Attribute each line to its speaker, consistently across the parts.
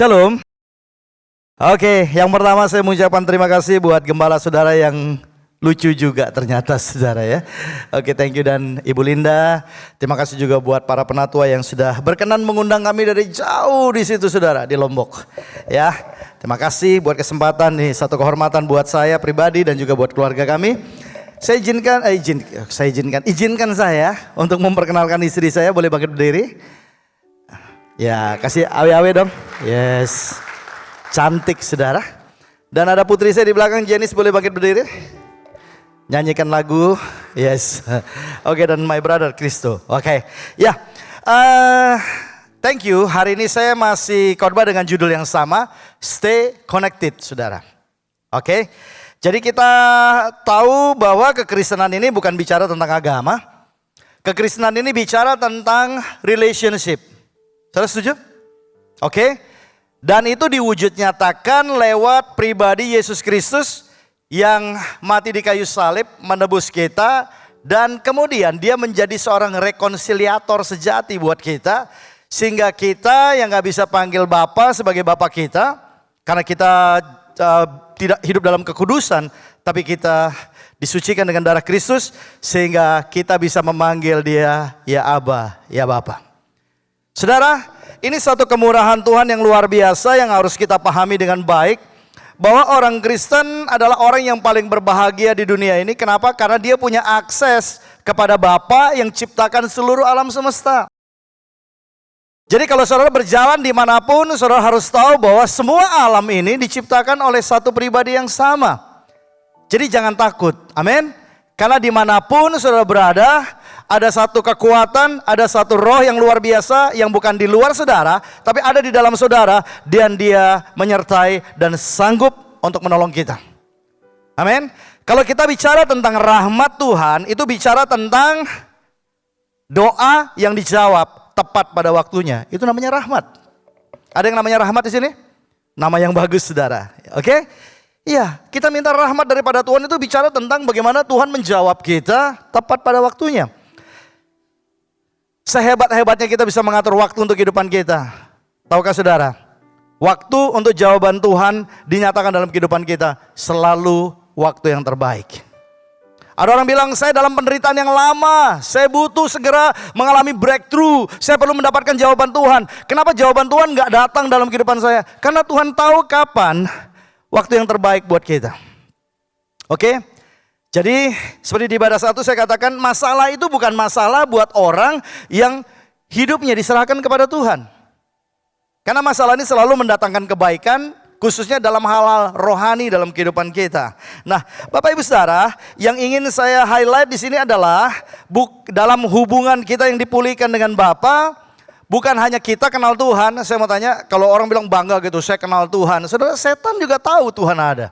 Speaker 1: Shalom. Oke, yang pertama saya mengucapkan terima kasih buat gembala saudara yang lucu juga ternyata saudara ya. Oke, thank you, dan Ibu Linda. Terima kasih juga buat para penatua yang sudah berkenan mengundang kami dari jauh di situ saudara, di Lombok. Ya, terima kasih buat kesempatan nih, satu kehormatan buat saya pribadi dan juga buat keluarga kami. Izinkan saya untuk memperkenalkan istri saya. Boleh bangkit berdiri? Ya, kasih awe-awe dong. Yes. Cantik saudara. Dan ada putri saya di belakang, Jenis, boleh bangkit berdiri? Nyanyikan lagu. Yes. Oke, dan my brother Kristo. Oke. Ya. Thank you. Hari ini saya masih khotbah dengan judul yang sama, Stay Connected, saudara. Oke. Jadi kita tahu bahwa kekristenan ini bukan bicara tentang agama. Kekristenan ini bicara tentang relationship. Saudara setuju? Oke. Dan itu diwujud nyatakan lewat pribadi Yesus Kristus yang mati di kayu salib menebus kita. Dan kemudian dia menjadi seorang rekonsiliator sejati buat kita. Sehingga kita yang gak bisa panggil Bapa sebagai Bapa kita. Karena kita tidak hidup dalam kekudusan. Tapi kita disucikan dengan darah Kristus. Sehingga kita bisa memanggil dia ya Aba, ya Bapa. Saudara, ini satu kemurahan Tuhan yang luar biasa yang harus kita pahami dengan baik. Bahwa orang Kristen adalah orang yang paling berbahagia di dunia ini. Kenapa? Karena dia punya akses kepada Bapa yang ciptakan seluruh alam semesta. Jadi kalau saudara berjalan dimanapun, saudara harus tahu bahwa semua alam ini diciptakan oleh satu pribadi yang sama. Jadi jangan takut, amin. Karena dimanapun saudara berada, ada satu kekuatan, ada satu roh yang luar biasa yang bukan di luar saudara, tapi ada di dalam saudara, dan dia menyertai dan sanggup untuk menolong kita. Amin. Kalau kita bicara tentang rahmat Tuhan, itu bicara tentang doa yang dijawab tepat pada waktunya. Itu namanya rahmat. Ada yang namanya rahmat di sini? Nama yang bagus saudara. Oke? Iya, kita minta rahmat daripada Tuhan itu bicara tentang bagaimana Tuhan menjawab kita tepat pada waktunya. Sehebat-hebatnya kita bisa mengatur waktu untuk kehidupan kita. Tahukah saudara? Waktu untuk jawaban Tuhan dinyatakan dalam kehidupan kita selalu waktu yang terbaik. Ada orang bilang, saya dalam penderitaan yang lama, saya butuh segera mengalami breakthrough, saya perlu mendapatkan jawaban Tuhan. Kenapa jawaban Tuhan gak datang dalam kehidupan saya? Karena Tuhan tahu kapan waktu yang terbaik buat kita. Oke? Jadi seperti di ibadah satu saya katakan, masalah itu bukan masalah buat orang yang hidupnya diserahkan kepada Tuhan. Karena masalah ini selalu mendatangkan kebaikan, khususnya dalam hal-hal rohani dalam kehidupan kita. Nah, Bapak Ibu Saudara, yang ingin saya highlight di sini adalah dalam hubungan kita yang dipulihkan dengan Bapa, bukan hanya kita kenal Tuhan. Saya mau tanya, kalau orang bilang bangga gitu, saya kenal Tuhan. Saudara, setan juga tahu Tuhan ada.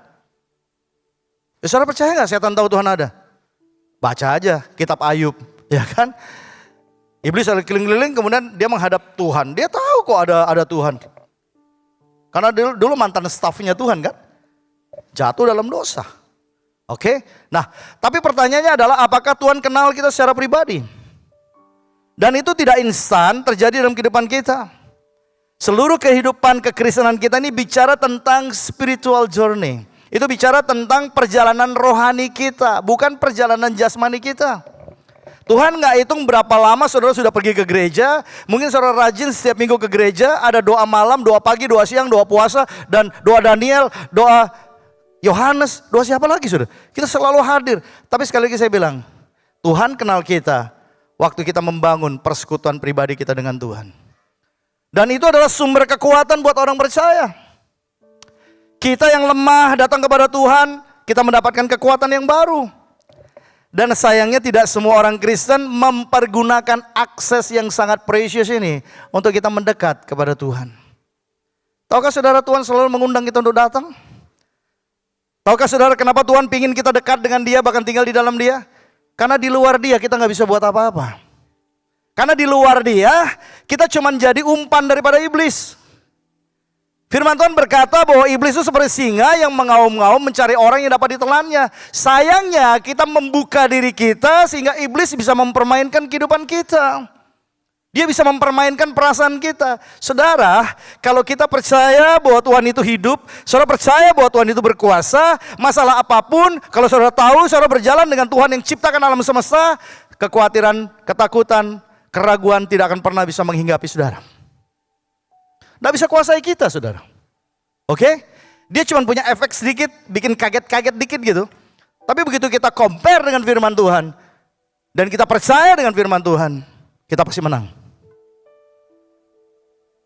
Speaker 1: Saudara percaya gak setan tahu Tuhan ada? Baca aja kitab Ayub, ya kan? Iblis ada keliling-keliling, kemudian dia menghadap Tuhan. Dia tahu kok ada Tuhan. Karena dulu mantan stafnya Tuhan kan? Jatuh dalam dosa. Oke? Nah, tapi pertanyaannya adalah apakah Tuhan kenal kita secara pribadi? Dan itu tidak instan terjadi dalam kehidupan kita. Seluruh kehidupan kekristenan kita ini bicara tentang spiritual journey. Itu bicara tentang perjalanan rohani kita, bukan perjalanan jasmani kita. Tuhan gak hitung berapa lama saudara sudah pergi ke gereja. Mungkin saudara rajin setiap minggu ke gereja, ada doa malam, doa pagi, doa siang, doa puasa, dan doa Daniel, doa Yohanes, doa siapa lagi saudara? Kita selalu hadir. Tapi sekali lagi saya bilang, Tuhan kenal kita waktu kita membangun persekutuan pribadi kita dengan Tuhan. Dan itu adalah sumber kekuatan buat orang percaya. Kita yang lemah datang kepada Tuhan, kita mendapatkan kekuatan yang baru. Dan sayangnya tidak semua orang Kristen mempergunakan akses yang sangat precious ini untuk kita mendekat kepada Tuhan. Tahukah saudara, Tuhan selalu mengundang kita untuk datang? Tahukah saudara kenapa Tuhan ingin kita dekat dengan Dia, bahkan tinggal di dalam Dia? Karena di luar Dia kita gak bisa buat apa-apa. Karena di luar Dia kita cuma jadi umpan daripada iblis. Firman Tuhan berkata bahwa iblis itu seperti singa yang mengaum-ngaum mencari orang yang dapat ditelannya. Sayangnya kita membuka diri kita sehingga iblis bisa mempermainkan kehidupan kita. Dia bisa mempermainkan perasaan kita. Saudara, kalau kita percaya bahwa Tuhan itu hidup, saudara percaya bahwa Tuhan itu berkuasa, masalah apapun, kalau saudara tahu, saudara berjalan dengan Tuhan yang ciptakan alam semesta, kekhawatiran, ketakutan, keraguan tidak akan pernah bisa menghinggapi saudara. Tidak bisa kuasai kita, saudara. Oke? Dia cuma punya efek sedikit, bikin kaget-kaget dikit gitu. Tapi begitu kita compare dengan firman Tuhan, dan kita percaya dengan firman Tuhan, kita pasti menang.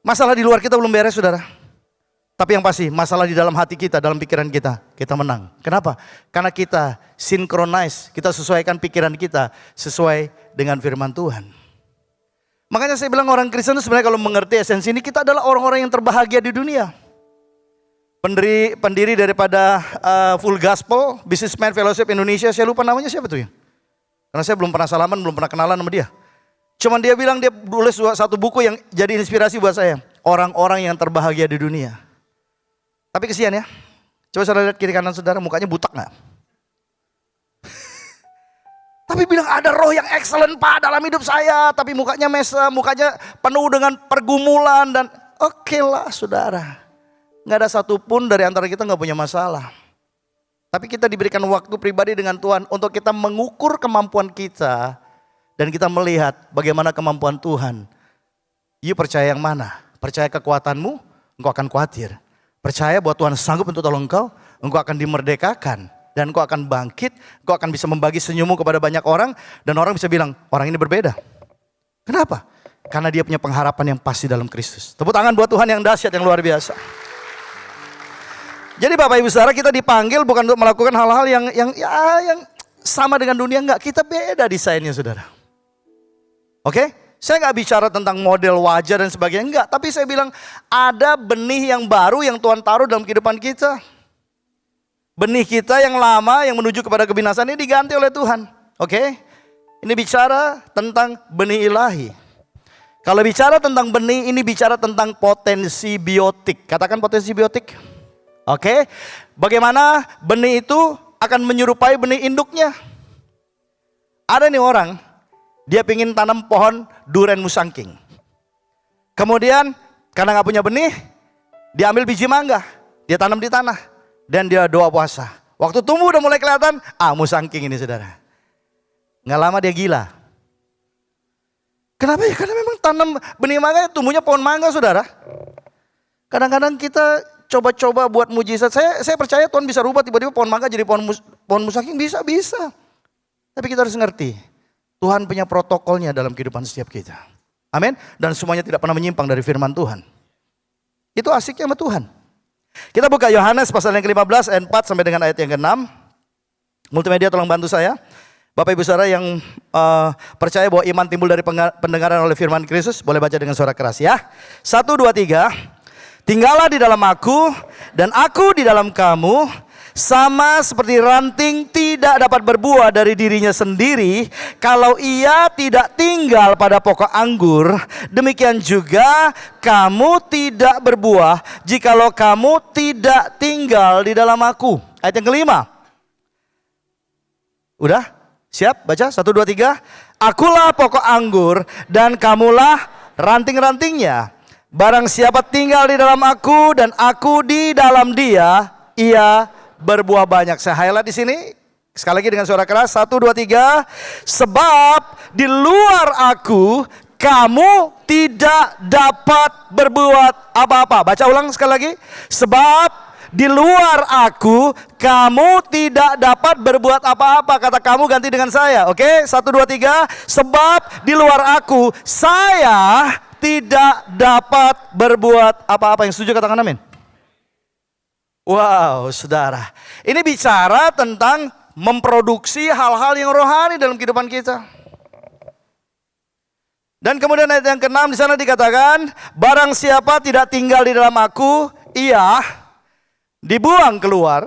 Speaker 1: Masalah di luar kita belum beres, saudara. Tapi yang pasti, masalah di dalam hati kita, dalam pikiran kita menang. Kenapa? Karena kita synchronize, kita sesuaikan pikiran kita sesuai dengan firman Tuhan. Makanya saya bilang orang Kristen itu sebenarnya kalau mengerti esensi ini, kita adalah orang-orang yang terbahagia di dunia. Pendiri daripada Full Gospel, Businessman Fellowship Indonesia, saya lupa namanya siapa tuh ya. Karena saya belum pernah salaman, belum pernah kenalan sama dia. Cuman dia bilang dia tulis satu buku yang jadi inspirasi buat saya. Orang-orang yang terbahagia di dunia. Tapi kesian ya. Coba saudara lihat kiri kanan saudara, mukanya butak gak? Tapi bilang ada roh yang excellent Pak dalam hidup saya. Tapi mukanya mesem, mukanya penuh dengan pergumulan. Dan oke lah saudara. Gak ada satupun dari antara kita gak punya masalah. Tapi kita diberikan waktu pribadi dengan Tuhan untuk kita mengukur kemampuan kita. Dan kita melihat bagaimana kemampuan Tuhan. You percaya yang mana? Percaya kekuatanmu, engkau akan khawatir. Percaya bahwa Tuhan sanggup untuk tolong engkau akan dimerdekakan. Dan engkau akan bangkit, engkau akan bisa membagi senyummu kepada banyak orang. Dan orang bisa bilang, orang ini berbeda. Kenapa? Karena dia punya pengharapan yang pasti dalam Kristus. Tepuk tangan buat Tuhan yang dahsyat, yang luar biasa. Jadi Bapak Ibu Saudara, kita dipanggil bukan untuk melakukan hal-hal yang sama dengan dunia, enggak. Kita beda desainnya saudara. Oke? Saya nggak bicara tentang model wajah dan sebagainya, enggak. Tapi saya bilang ada benih yang baru yang Tuhan taruh dalam kehidupan kita. Benih kita yang lama yang menuju kepada kebinasaan ini diganti oleh Tuhan. Oke? Ini bicara tentang benih ilahi. Kalau bicara tentang benih, ini bicara tentang potensi biotik. Katakan potensi biotik. Oke? Bagaimana benih itu akan menyerupai benih induknya. Ada nih orang, dia pingin tanam pohon duren musangking. Kemudian karena gak punya benih, dia ambil biji mangga, dia tanam di tanah. Dan dia doa puasa. Waktu tumbuh udah mulai kelihatan, musangking ini saudara. Gak lama dia gila. Kenapa ya? Karena memang tanam benih mangga tumbuhnya pohon mangga saudara. Kadang-kadang kita coba-coba buat mujizat. Saya percaya Tuhan bisa rubah tiba-tiba pohon mangga jadi pohon musangking, bisa. Tapi kita harus ngerti. Tuhan punya protokolnya dalam kehidupan setiap kita. Amin. Dan semuanya tidak pernah menyimpang dari firman Tuhan. Itu asiknya sama Tuhan. Kita buka Yohanes pasal yang ke-15 ayat 4 sampai dengan ayat yang ke-6. Multimedia tolong bantu saya. Bapak Ibu Saudara yang percaya bahwa iman timbul dari pendengaran oleh firman Kristus, boleh baca dengan suara keras ya. 1, 2, 3. Tinggallah di dalam aku dan aku di dalam kamu. Sama seperti ranting tidak dapat berbuah dari dirinya sendiri kalau ia tidak tinggal pada pokok anggur, demikian juga kamu tidak berbuah jikalau kamu tidak tinggal di dalam aku. Ayat yang ke-5. Udah? Siap? Baca 1, 2, 3. Akulah pokok anggur dan kamulah ranting-rantingnya. Barang siapa tinggal di dalam aku dan aku di dalam dia, ia berbuah banyak. Saya highlight di sini sekali lagi dengan suara keras. 1, 2, 3. Sebab di luar aku kamu tidak dapat berbuat apa-apa. Baca ulang sekali lagi. Sebab di luar aku kamu tidak dapat berbuat apa-apa. Kata kamu ganti dengan saya. Oke? 1, 2, 3. Sebab di luar aku saya tidak dapat berbuat apa-apa. Yang setuju katakan amin. Wow, saudara. Ini bicara tentang memproduksi hal-hal yang rohani dalam kehidupan kita. Dan kemudian ayat yang ke-6 di sana dikatakan, barang siapa tidak tinggal di dalam aku, ia dibuang keluar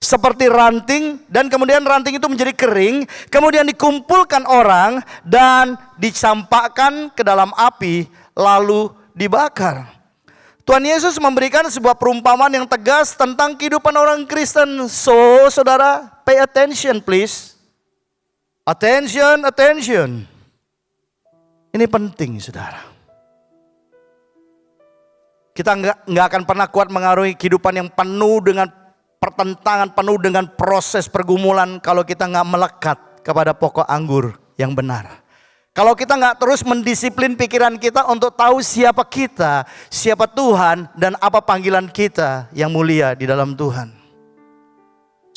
Speaker 1: seperti ranting, dan kemudian ranting itu menjadi kering, kemudian dikumpulkan orang dan dicampakkan ke dalam api lalu dibakar. Tuhan Yesus memberikan sebuah perumpamaan yang tegas tentang kehidupan orang Kristen. So, saudara, pay attention please. Attention. Ini penting, saudara. Kita nggak akan pernah kuat mengarungi kehidupan yang penuh dengan pertentangan, penuh dengan proses pergumulan kalau kita nggak melekat kepada pokok anggur yang benar. Kalau kita nggak terus mendisiplin pikiran kita untuk tahu siapa kita, siapa Tuhan, dan apa panggilan kita yang mulia di dalam Tuhan.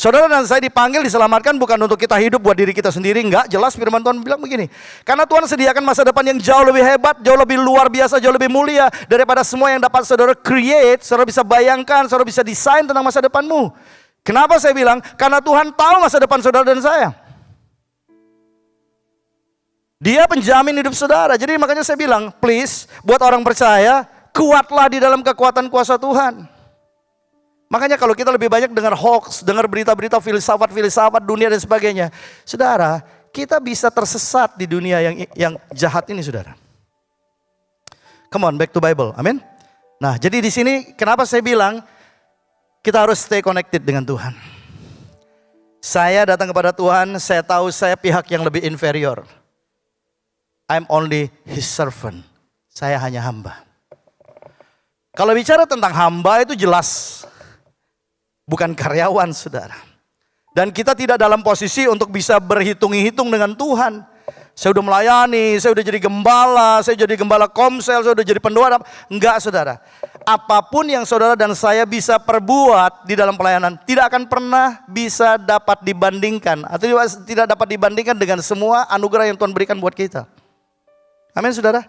Speaker 1: Saudara dan saya dipanggil, diselamatkan bukan untuk kita hidup buat diri kita sendiri. Enggak, jelas firman Tuhan bilang begini. Karena Tuhan sediakan masa depan yang jauh lebih hebat, jauh lebih luar biasa, jauh lebih mulia daripada semua yang dapat saudara create, saudara bisa bayangkan, saudara bisa desain tentang masa depanmu. Kenapa saya bilang? Karena Tuhan tahu masa depan saudara dan saya. Dia penjamin hidup saudara. Jadi makanya saya bilang, please, buat orang percaya, kuatlah di dalam kekuatan kuasa Tuhan. Makanya kalau kita lebih banyak dengar hoax, dengar berita-berita filsafat dunia dan sebagainya, saudara, kita bisa tersesat di dunia yang jahat ini, saudara. Come on, back to Bible, amin. Nah, jadi di sini kenapa saya bilang kita harus stay connected dengan Tuhan. Saya datang kepada Tuhan, saya tahu saya pihak yang lebih inferior. I'm only His servant. Saya hanya hamba. Kalau bicara tentang hamba itu jelas. Bukan karyawan, saudara. Dan kita tidak dalam posisi untuk bisa berhitung-hitung dengan Tuhan. Saya udah melayani, saya udah jadi gembala, saya jadi gembala komsel, saya udah jadi pendoa. Enggak, saudara. Apapun yang saudara dan saya bisa perbuat di dalam pelayanan tidak akan pernah bisa dapat dibandingkan atau tidak dapat dibandingkan dengan semua anugerah yang Tuhan berikan buat kita. Amin, saudara.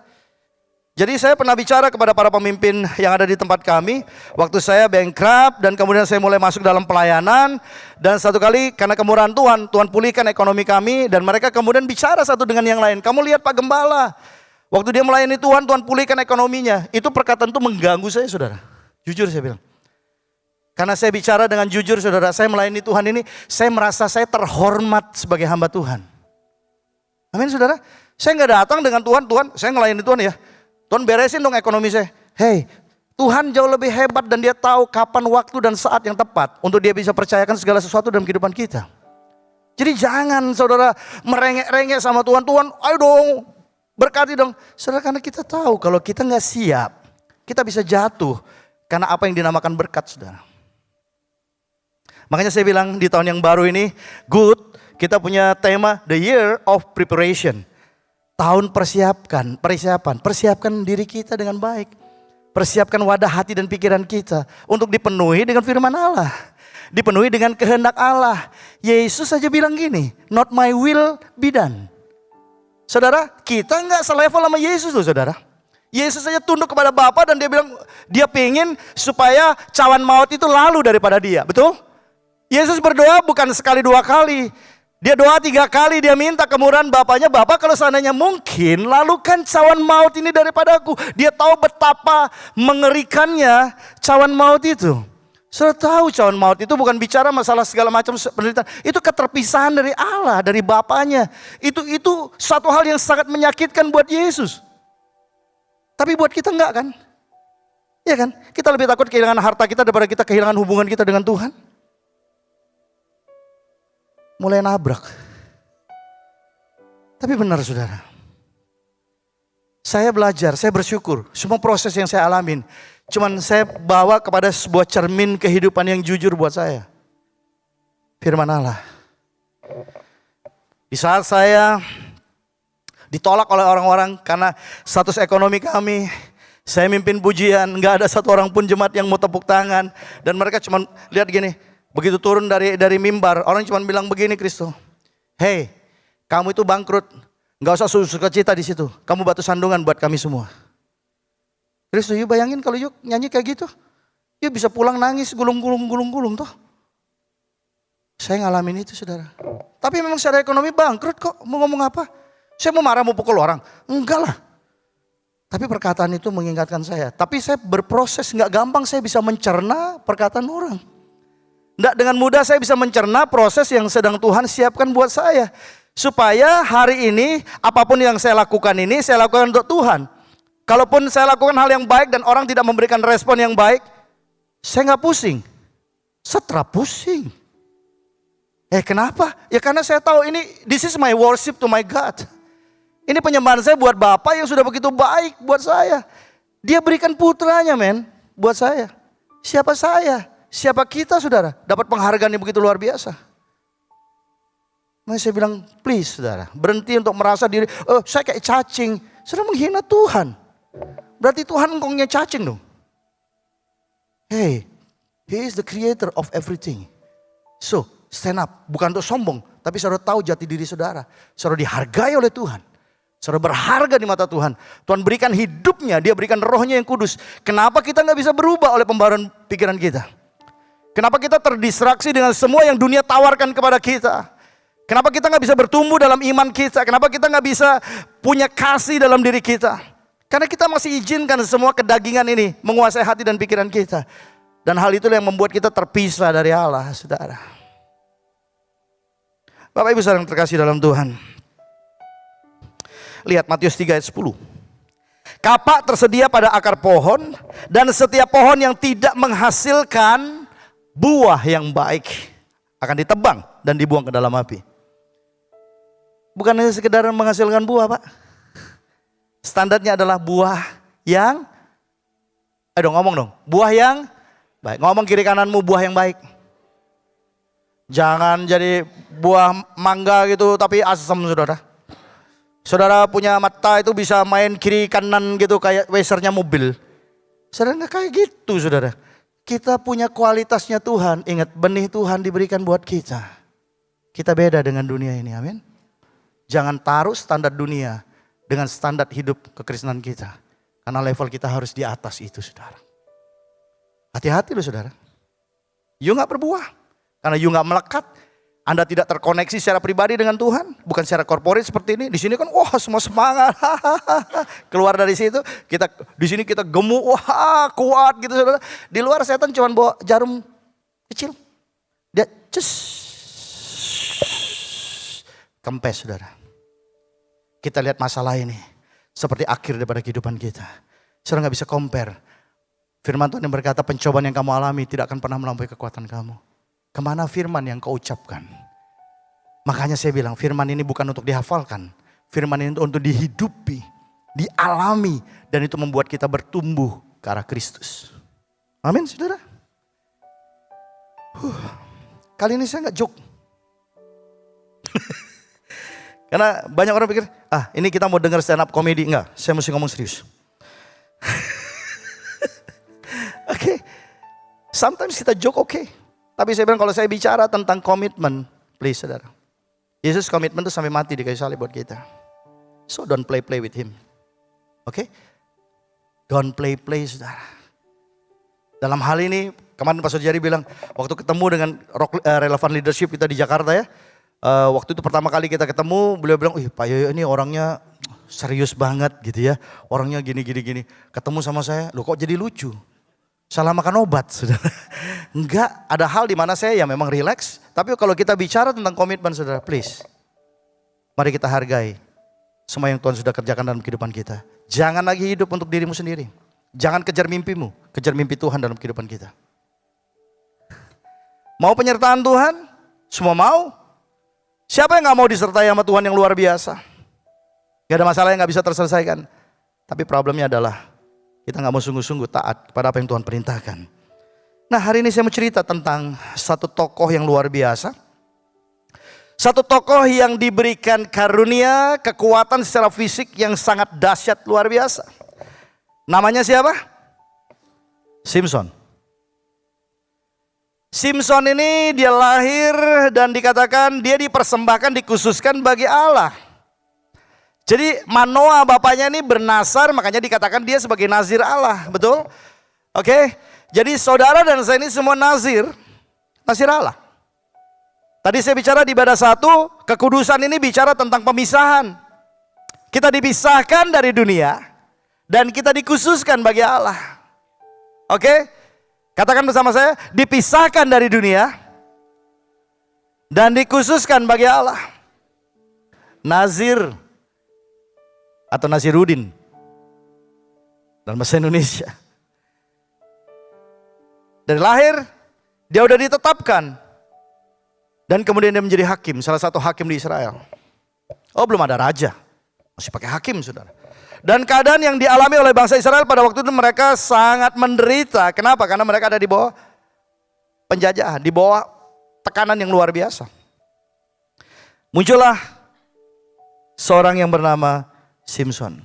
Speaker 1: Jadi saya pernah bicara kepada para pemimpin yang ada di tempat kami. Waktu saya bankrupt dan kemudian saya mulai masuk dalam pelayanan. Dan satu kali karena kemurahan Tuhan, Tuhan pulihkan ekonomi kami. Dan mereka kemudian bicara satu dengan yang lain. Kamu lihat Pak Gembala, waktu dia melayani Tuhan, Tuhan pulihkan ekonominya. Itu perkataan itu mengganggu saya, saudara. Jujur saya bilang. Karena saya bicara dengan jujur, saudara, saya melayani Tuhan ini, saya merasa saya terhormat sebagai hamba Tuhan. Amin, saudara. Saya nggak datang dengan Tuhan, saya ngelayani Tuhan ya. Tuhan beresin dong ekonomi saya. Hey, Tuhan jauh lebih hebat dan dia tahu kapan waktu dan saat yang tepat untuk dia bisa percayakan segala sesuatu dalam kehidupan kita. Jadi jangan saudara merengek-rengek sama Tuhan. Tuhan, ayo dong, berkati dong. Saudara, karena kita tahu kalau kita nggak siap, kita bisa jatuh karena apa yang dinamakan berkat, saudara. Makanya saya bilang di tahun yang baru ini, good, kita punya tema The Year of Preparation. Tahun persiapkan diri kita dengan baik. Persiapkan wadah hati dan pikiran kita untuk dipenuhi dengan firman Allah. Dipenuhi dengan kehendak Allah. Yesus saja bilang gini, not my will be done. Saudara, kita nggak selevel sama Yesus loh, saudara. Yesus saja tunduk kepada Bapa dan dia bilang, dia pengen supaya cawan maut itu lalu daripada dia, betul? Yesus berdoa bukan sekali dua kali. Dia doa 3 kali, dia minta kemurahan Bapaknya. Bapak, kalau seandainya mungkin, lalukan cawan maut ini daripada aku. Dia tahu betapa mengerikannya cawan maut itu. Saudara tahu cawan maut itu bukan bicara masalah segala macam penderitaan. Itu keterpisahan dari Allah, dari Bapaknya. Itu suatu hal yang sangat menyakitkan buat Yesus. Tapi buat kita enggak kan? Iya kan? Kita lebih takut kehilangan harta kita daripada kita kehilangan hubungan kita dengan Tuhan. Mulai nabrak. Tapi benar, saudara. Saya belajar, saya bersyukur. Semua proses yang saya alamin, cuman saya bawa kepada sebuah cermin kehidupan yang jujur buat saya. Firman Allah. Di saat saya ditolak oleh orang-orang karena status ekonomi kami, saya mimpin pujian, nggak ada satu orang pun jemaat yang mau tepuk tangan, dan mereka cuma lihat gini. Begitu turun dari mimbar, orang cuma bilang begini, Kristo, hey, kamu itu bangkrut, nggak usah suka cita di situ, kamu batu sandungan buat kami semua. Kristo, yuk bayangin kalau yuk nyanyi kayak gitu, yuk bisa pulang nangis, gulung toh. Saya ngalamin itu, saudara. Tapi memang secara ekonomi bangkrut kok, mau ngomong apa? Saya mau marah, mau pukul orang? Enggak lah. Tapi perkataan itu mengingatkan saya. Tapi saya berproses, nggak gampang saya bisa mencerna perkataan orang. Nggak dengan mudah saya bisa mencerna proses yang sedang Tuhan siapkan buat saya. Supaya hari ini apapun yang saya lakukan ini saya lakukan untuk Tuhan. Kalaupun saya lakukan hal yang baik dan orang tidak memberikan respon yang baik, saya nggak pusing. Setelah pusing. Kenapa? Ya karena saya tahu ini, this is my worship to my God. Ini penyembahan saya buat Bapa yang sudah begitu baik buat saya. Dia berikan putranya men, buat saya. Siapa saya? Siapa kita saudara? Dapat penghargaan yang begitu luar biasa. Nah, saya bilang, please saudara, berhenti untuk merasa diri, saya kayak cacing. Saudara menghina Tuhan. Berarti Tuhan engkongnya cacing dong. Hey, He is the creator of everything. So, stand up. Bukan untuk sombong, tapi saudara tahu jati diri saudara. Saudara dihargai oleh Tuhan. Saudara berharga di mata Tuhan. Tuhan berikan hidupnya, Dia berikan rohnya yang kudus. Kenapa kita gak bisa berubah oleh pembaruan pikiran kita? Kenapa kita terdistraksi dengan semua yang dunia tawarkan kepada kita? Kenapa kita gak bisa bertumbuh dalam iman kita? Kenapa kita gak bisa punya kasih dalam diri kita? Karena kita masih izinkan semua kedagingan ini menguasai hati dan pikiran kita. Dan hal itulah yang membuat kita terpisah dari Allah, saudara. Bapak Ibu saudara yang terkasih dalam Tuhan. Lihat Matius 3 ayat 10. Kapak tersedia pada akar pohon, dan setiap pohon yang tidak menghasilkan buah yang baik akan ditebang dan dibuang ke dalam api. Bukan hanya sekedar menghasilkan buah, Pak. Standarnya adalah buah yang, ngomong dong, buah yang baik. Ngomong kiri kananmu, buah yang baik. Jangan jadi buah mangga gitu tapi asam, saudara. Saudara punya mata itu bisa main kiri kanan gitu kayak wesernya mobil. Saudara nggak kayak gitu, saudara. Kita punya kualitasnya Tuhan. Ingat, benih Tuhan diberikan buat kita. Kita beda dengan dunia ini, amin. Jangan taruh standar dunia dengan standar hidup kekristenan kita. Karena level kita harus di atas itu, saudara. Hati-hati loh, saudara. You gak berbuah. Karena you gak melekat. Anda tidak terkoneksi secara pribadi dengan Tuhan. Bukan secara korporat seperti ini. Di sini kan wah semua semangat. Keluar dari situ, di sini kita gemuk, wah kuat gitu, saudara. Di luar setan cuma bawa jarum kecil. Dia kempes, saudara. Kita lihat masalah ini seperti akhir daripada kehidupan kita. Saudara gak bisa compare. Firman Tuhan yang berkata pencobaan yang kamu alami tidak akan pernah melampaui kekuatan kamu. Kemana firman yang kau ucapkan? Makanya saya bilang firman ini bukan untuk dihafalkan. Firman ini untuk dihidupi, dialami. Dan itu membuat kita bertumbuh ke arah Kristus. Amin, saudara. Kali ini saya gak joke. Karena banyak orang pikir, ini kita mau dengar stand up comedy. Enggak, saya mesti ngomong serius. Oke. Sometimes kita joke oke. Tapi saya bilang kalau saya bicara tentang komitmen, please saudara. Yesus komitmen itu sampai mati di kayu salib buat kita. So don't play with him. Oke? Don't play saudara. Dalam hal ini, kemarin Pastor Jari bilang, waktu ketemu dengan Relevant Leadership kita di Jakarta ya. Waktu itu pertama kali kita ketemu, beliau bilang, Pak Yoyo ini orangnya serius banget gitu ya. Orangnya gini. Ketemu sama saya, loh kok jadi lucu? Salah makan obat, saudara. Enggak, ada hal di mana saya ya memang relax. Tapi kalau kita bicara tentang komitmen, saudara, please. Mari kita hargai semua yang Tuhan sudah kerjakan dalam kehidupan kita. Jangan lagi hidup untuk dirimu sendiri. Jangan kejar mimpimu, kejar mimpi Tuhan dalam kehidupan kita. Mau penyertaan Tuhan? Semua mau? Siapa yang gak mau disertai sama Tuhan yang luar biasa? Gak ada masalah yang gak bisa terselesaikan. Tapi problemnya adalah kita gak mau sungguh-sungguh taat kepada apa yang Tuhan perintahkan. Nah, hari ini saya mau cerita tentang satu tokoh yang luar biasa. Satu tokoh yang diberikan karunia, kekuatan secara fisik yang sangat dahsyat luar biasa. Namanya siapa? Simpson. Simpson ini dia lahir dan dikatakan dia dipersembahkan, dikhususkan bagi Allah. Jadi Manoah bapaknya ini bernasar, makanya dikatakan dia sebagai nazir Allah, betul? Oke, jadi saudara dan saya ini semua nazir Allah. Tadi saya bicara di ibadah 1, kekudusan ini bicara tentang pemisahan. Kita dipisahkan dari dunia dan kita dikhususkan bagi Allah. Oke? Katakan bersama saya, dipisahkan dari dunia dan dikhususkan bagi Allah. Nazir atau Nazirudin dalam bahasa Indonesia. Dari lahir dia udah ditetapkan dan kemudian dia menjadi hakim, salah satu hakim di Israel. Oh, belum ada raja. Masih pakai hakim, saudara. Dan keadaan yang dialami oleh bangsa Israel pada waktu itu mereka sangat menderita. Kenapa? Karena mereka ada di bawah penjajahan, di bawah tekanan yang luar biasa. Muncullah seorang yang bernama Simson.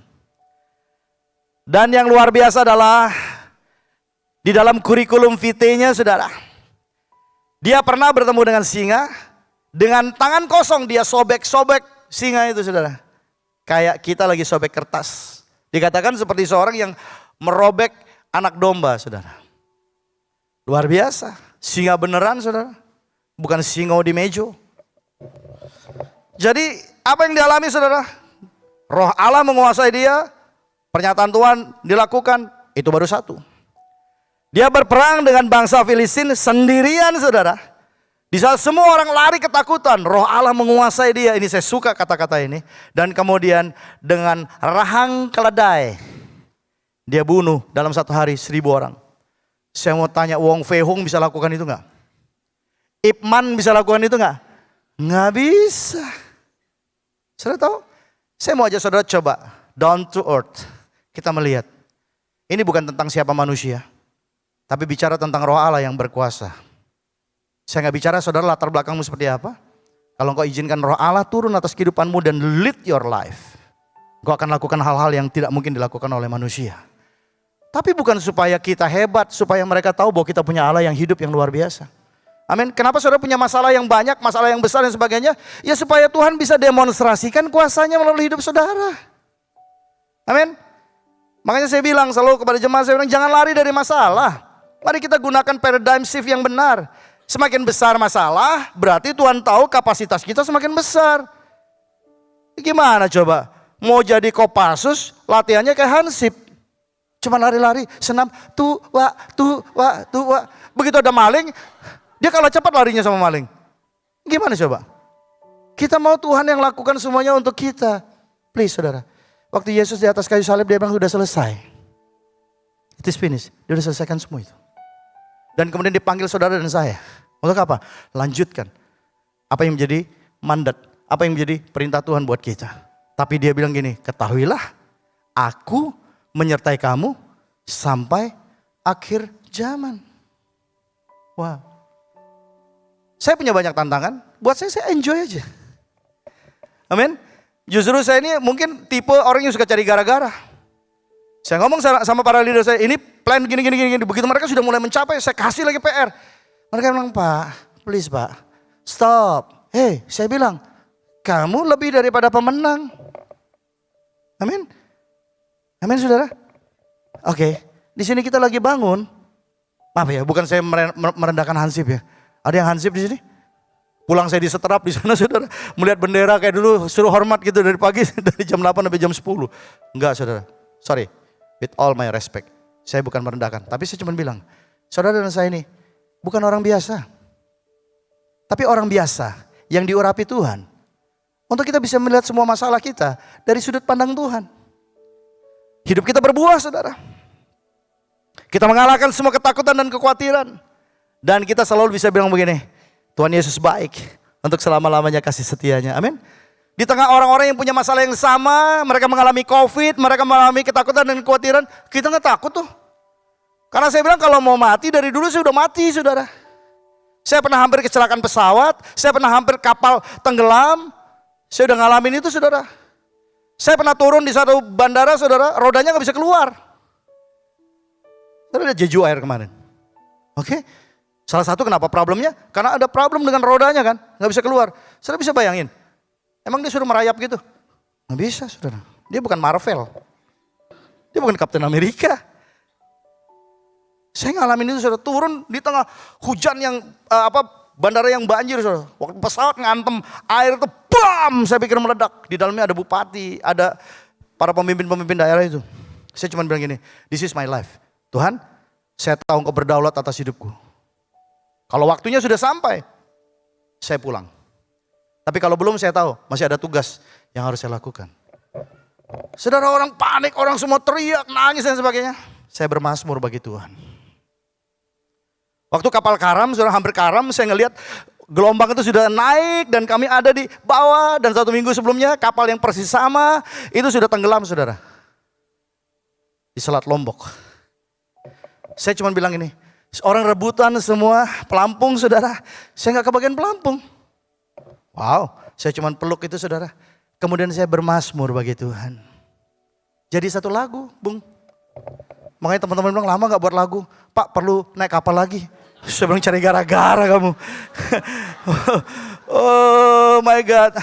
Speaker 1: Dan yang luar biasa adalah di dalam kurikulum vitae-nya, saudara, dia pernah bertemu dengan singa. Dengan tangan kosong dia sobek-sobek singa itu, saudara. Kayak kita lagi sobek kertas. Dikatakan seperti seorang yang merobek anak domba, saudara. Luar biasa. Singa beneran, saudara. Bukan singo di mejo. Jadi apa yang dialami, saudara? Roh Allah menguasai dia. Pernyataan Tuhan dilakukan. Itu baru satu. Dia berperang dengan bangsa Filistin sendirian, saudara. Di saat semua orang lari ketakutan, Roh Allah menguasai dia. Ini saya suka kata-kata ini. Dan kemudian dengan rahang keledai, dia bunuh dalam satu hari 1.000 orang. Saya mau tanya, Wong Fei Hung bisa lakukan itu enggak? Ip Man bisa lakukan itu enggak? Enggak bisa. Saudara tahu? Saya mau aja saudara coba down to earth. Kita melihat. Ini bukan tentang siapa manusia, tapi bicara tentang Roh Allah yang berkuasa. Saya nggak bicara saudara latar belakangmu seperti apa. Kalau engkau izinkan Roh Allah turun atas kehidupanmu dan lead your life, engkau akan lakukan hal-hal yang tidak mungkin dilakukan oleh manusia. Tapi bukan supaya kita hebat, supaya mereka tahu bahwa kita punya Allah yang hidup yang luar biasa. Amin. Kenapa saudara punya masalah yang banyak, masalah yang besar dan sebagainya? Ya supaya Tuhan bisa demonstrasikan kuasanya melalui hidup saudara. Amin. Makanya saya bilang selalu kepada jemaat, saya bilang jangan lari dari masalah. Mari kita gunakan paradigm shift yang benar. Semakin besar masalah, berarti Tuhan tahu kapasitas kita semakin besar. Gimana coba? Mau jadi Kopassus, latihannya kayak Hansip. Cuma lari-lari, senam, tua. Begitu ada maling, dia kalah cepat larinya sama maling. Gimana coba? Kita mau Tuhan yang lakukan semuanya untuk kita. Please saudara. Waktu Yesus di atas kayu salib, dia bilang sudah selesai. It is finished. Dia sudah selesaikan semua itu. Dan kemudian dipanggil saudara dan saya. Untuk apa? Lanjutkan. Apa yang menjadi mandat. Apa yang menjadi perintah Tuhan buat kita. Tapi dia bilang gini, ketahuilah aku menyertai kamu sampai akhir zaman. Wow. Saya punya banyak tantangan. Buat saya enjoy aja. Amin. Justru saya ini mungkin tipe orang yang suka cari gara-gara. Saya ngomong sama para leader saya, ini plan gini. Begitu mereka sudah mulai mencapai, saya kasih lagi PR. Mereka bilang, Pak, please Pak, stop. Saya bilang, kamu lebih daripada pemenang. Amin. Amin saudara. Oke, di sini kita lagi bangun. Maaf ya, bukan saya merendahkan Hansip ya. Ada yang Hansip di sini? Pulang saya diseterap di sana saudara. Melihat bendera kayak dulu, suruh hormat gitu dari pagi, dari jam 8 sampai jam 10. Enggak saudara, sorry. With all my respect, saya bukan merendahkan, tapi saya cuma bilang, saudara dan saya ini bukan orang biasa, tapi orang biasa yang diurapi Tuhan, untuk kita bisa melihat semua masalah kita dari sudut pandang Tuhan. Hidup kita berbuah saudara, kita mengalahkan semua ketakutan dan kekhawatiran, dan kita selalu bisa bilang begini, Tuhan Yesus baik, untuk selama-lamanya kasih setianya, amin. Di tengah orang-orang yang punya masalah yang sama, mereka mengalami COVID, mereka mengalami ketakutan dan kekhawatiran, kita nggak takut tuh. Karena saya bilang kalau mau mati dari dulu saya udah mati saudara. Saya pernah hampir kecelakaan pesawat, saya pernah hampir kapal tenggelam, saya udah ngalamin itu saudara. Saya pernah turun di satu bandara saudara, rodanya nggak bisa keluar. Saudara ada Jeju Air kemarin. Oke? Salah satu kenapa problemnya? Karena ada problem dengan rodanya kan, nggak bisa keluar. Saudara bisa bayangin? Emang dia suruh merayap gitu? Nggak bisa saudara. Dia bukan Marvel. Dia bukan Captain America. Saya ngalamin itu saudara. Turun di tengah hujan yang bandara yang banjir saudara. Waktu pesawat ngantem air itu bam. Saya pikir meledak. Di dalamnya ada bupati. Ada para pemimpin-pemimpin daerah itu. Saya cuma bilang gini. This is my life. Tuhan saya tahu engkau berdaulat atas hidupku. Kalau waktunya sudah sampai. Saya pulang. Tapi kalau belum saya tahu, masih ada tugas yang harus saya lakukan. Saudara orang panik, orang semua teriak, nangis dan sebagainya. Saya bermazmur bagi Tuhan. Waktu kapal karam, saudara hampir karam, saya ngelihat gelombang itu sudah naik dan kami ada di bawah, dan 1 minggu sebelumnya kapal yang persis sama itu sudah tenggelam saudara. Di Selat Lombok. Saya cuma bilang ini, orang rebutan semua pelampung saudara, saya nggak kebagian pelampung. Wow, saya cuma peluk itu saudara. Kemudian saya bermazmur bagi Tuhan. Jadi satu lagu, Bung. Makanya teman-teman bilang lama gak buat lagu. Pak perlu naik kapal lagi. Saya bilang cari gara-gara kamu. Oh my God.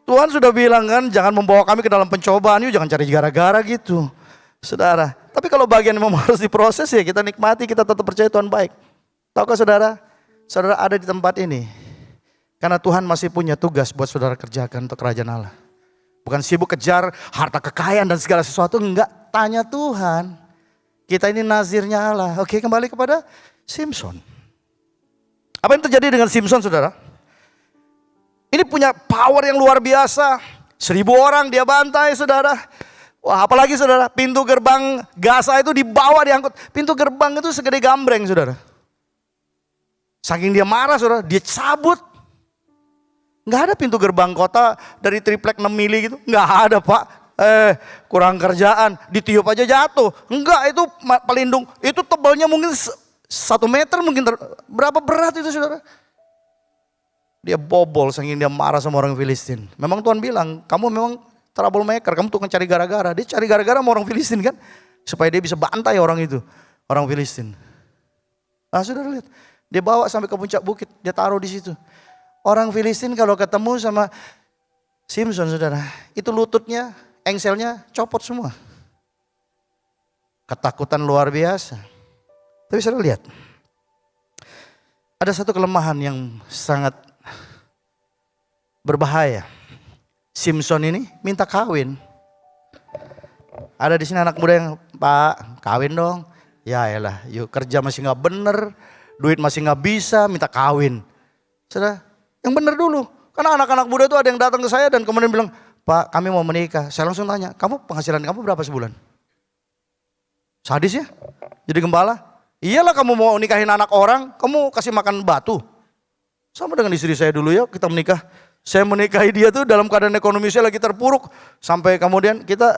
Speaker 1: Tuhan sudah bilang kan jangan membawa kami ke dalam pencobaan. Yuk jangan cari gara-gara gitu. Saudara. Tapi kalau bagian memang harus diproses ya kita nikmati. Kita tetap percaya Tuhan baik. Tahukah saudara? Saudara ada di tempat ini. Karena Tuhan masih punya tugas buat saudara kerjakan untuk kerajaan Allah. Bukan sibuk kejar harta kekayaan dan segala sesuatu. Enggak, tanya Tuhan. Kita ini nazirnya Allah. Oke, kembali kepada Simson. Apa yang terjadi dengan Simson saudara? Ini punya power yang luar biasa. 1000 orang dia bantai saudara. Wah apalagi saudara, pintu gerbang Gaza itu dibawa diangkut. Pintu gerbang itu segede gambreng saudara. Saking dia marah saudara, dia cabut. Nggak ada pintu gerbang kota dari triplek 6 mili gitu. Nggak ada pak. Kurang kerjaan. Ditiup aja jatuh. Enggak, itu pelindung. Itu tebalnya mungkin 1 meter mungkin. Berapa berat itu saudara? Dia bobol saking dia marah sama orang Filistin. Memang Tuhan bilang, kamu memang troublemaker. Kamu tukang cari gara-gara. Dia cari gara-gara sama orang Filistin kan. Supaya dia bisa bantai orang itu. Orang Filistin. Nah saudara lihat. Dia bawa sampai ke puncak bukit. Dia taruh di situ. Orang Filistin kalau ketemu sama Simson saudara, itu lututnya, engselnya copot semua. Ketakutan luar biasa. Tapi saudara lihat, ada satu kelemahan yang sangat berbahaya. Simson ini minta kawin. Ada di sini anak muda yang, Pak kawin dong. Ya elah, yuk kerja masih gak bener, duit masih gak bisa, minta kawin. Saudara, yang benar dulu. Karena anak-anak muda itu ada yang datang ke saya dan kemudian bilang, Pak kami mau menikah. Saya langsung tanya, kamu penghasilan kamu berapa sebulan? Sadis ya? Jadi gembala? Iyalah kamu mau nikahin anak orang, kamu kasih makan batu. Sama dengan istri saya dulu ya, kita menikah. Saya menikahi dia tuh dalam keadaan ekonomi saya lagi terpuruk. Sampai kemudian kita